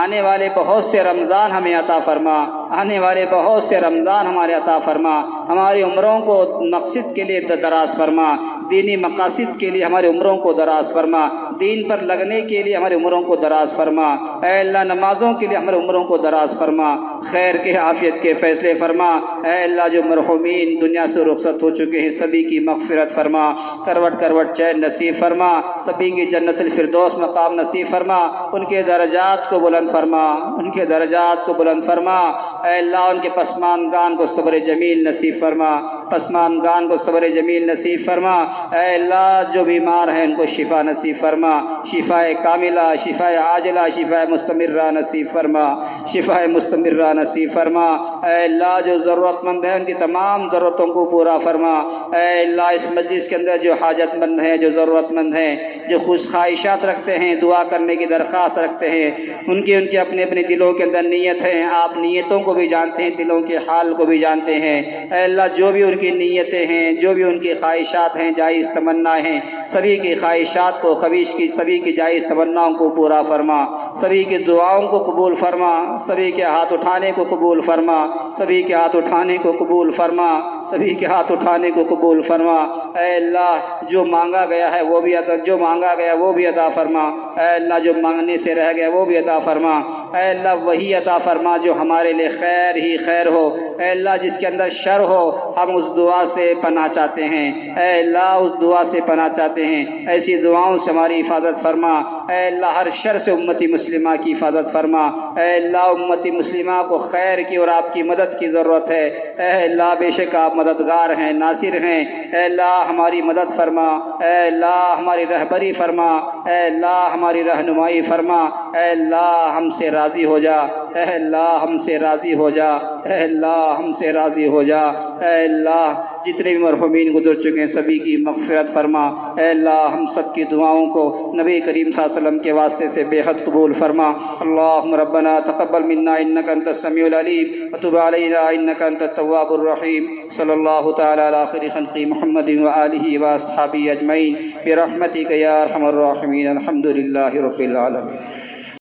آنے والے بہت سے رمضان ہمیں عطا فرما، آنے والے بہت سے رمضان ہمارے عطا فرما، ہماری عمروں کو مقصد کے لیے دراز فرما، دینی مقاصد کے لیے ہماری عمروں کو دراز فرما، دین پر لگنے کے لیے ہماری عمروں کو دراز فرما، اے اللہ نمازوں کے لیے ہماری عمروں کو دراز فرما، خیر کے عافیت کے فیصلے فرما، اے اللہ جو مرحومین دنیا سے رخصت ہو چکے ہیں سبھی کی مغفرت فرما، کروٹ کروٹ چین نصیب فرما، سبھی کی جنت الفردوس مقام نصیب فرما، ان کے درجات کو بلند فرما، ان کے درجات کو بلند فرما، اے اللہ ان کے پسماندگان کو صبر جمیل نصیب فرما، پسماندگان کو صبر جمیل نصیب فرما، اے اللہ جو بیمار ہیں ان کو شفا نصیب فرما، شفاء کاملہ، شفاء عاجلہ، شفاء مستمرہ نصیب فرما، شفاء مستمرہ نصیب فرما، اے اللہ جو ضرورت مند ہیں ان کی تمام ضرورتوں کو پورا فرما، اے اللہ اس مجلس کے اندر جو حاجت مند ہیں، جو ضرورت مند ہیں، جو خوش خواہشات رکھتے ہیں، دعا کرنے کی درخواست رکھتے ہیں، ان کے اپنے اپنے دلوں کے اندر نیت ہیں، آپ نیتوں کو بھی جانتے ہیں، دلوں کے حال کو بھی جانتے ہیں، اے اللہ جو بھی ان کی نیتیں ہیں، جو بھی ان کی خواہشات ہیں، جائز تمنا ہیں، سبھی کی خواہشات کو، سبھی کی جائز تمناؤں کو پورا فرما، سبھی کی دعاؤں کو قبول فرما، سبھی کے ہاتھ اٹھانے کو قبول فرما، سبھی کے ہاتھ اٹھانے کو قبول فرما، سبھی کے ہاتھ اٹھانے کو قبول فرما، اے اللہ جو مانگا گیا ہے وہ بھی عطا فرما، اے اللہ جو مانگنے سے رہ گیا وہ بھی عطا فرما، اے اللہ وہی عطا فرما جو ہمارے لیے خیر ہی خیر ہو، اے اللہ جس کے اندر شر ہو ہم اس دعا سے پناہ چاہتے ہیں، اے اللہ اس دعا سے پناہ چاہتے ہیں، ایسی دعاؤں سے ہماری حفاظت فرما، اے اللہ ہر شر سے امتی مسلمہ کی حفاظت فرما، اے اللہ امتی مسلمہ کو خیر کی اور آپ کی مدد کی ضرورت ہے، اے اللہ بے شک آپ مددگار ہیں، ناصر ہیں، اے اللہ ہماری مدد فرما، اے اللہ ہماری رہبری فرما، اے اللہ ہماری رہنمائی فرما، اے اللہ ہم سے راضی ہو جا، اے اللہ ہم سے راضی ہو جا، اے اللہ ہم سے راضی ہو جا، اے اللہ جتنے بھی مرحومین گزر چکے ہیں سبھی کی مغفرت فرما، اے اللہ ہم سب کی دعاؤں کو نبی کریم صلی اللہ علیہ وسلم کے واسطے سے بے حد قبول فرما۔ اللہم ربنا تقبل منا انک انت السمیع العلیم وتب علینا انک انت التواب الرحیم، صلی اللہ تعالی علی خیر خلق محمد وآلہ واصحابہ اجمعین برحمتک یا ارحم الراحمین، الحمد للہ رب العالمین۔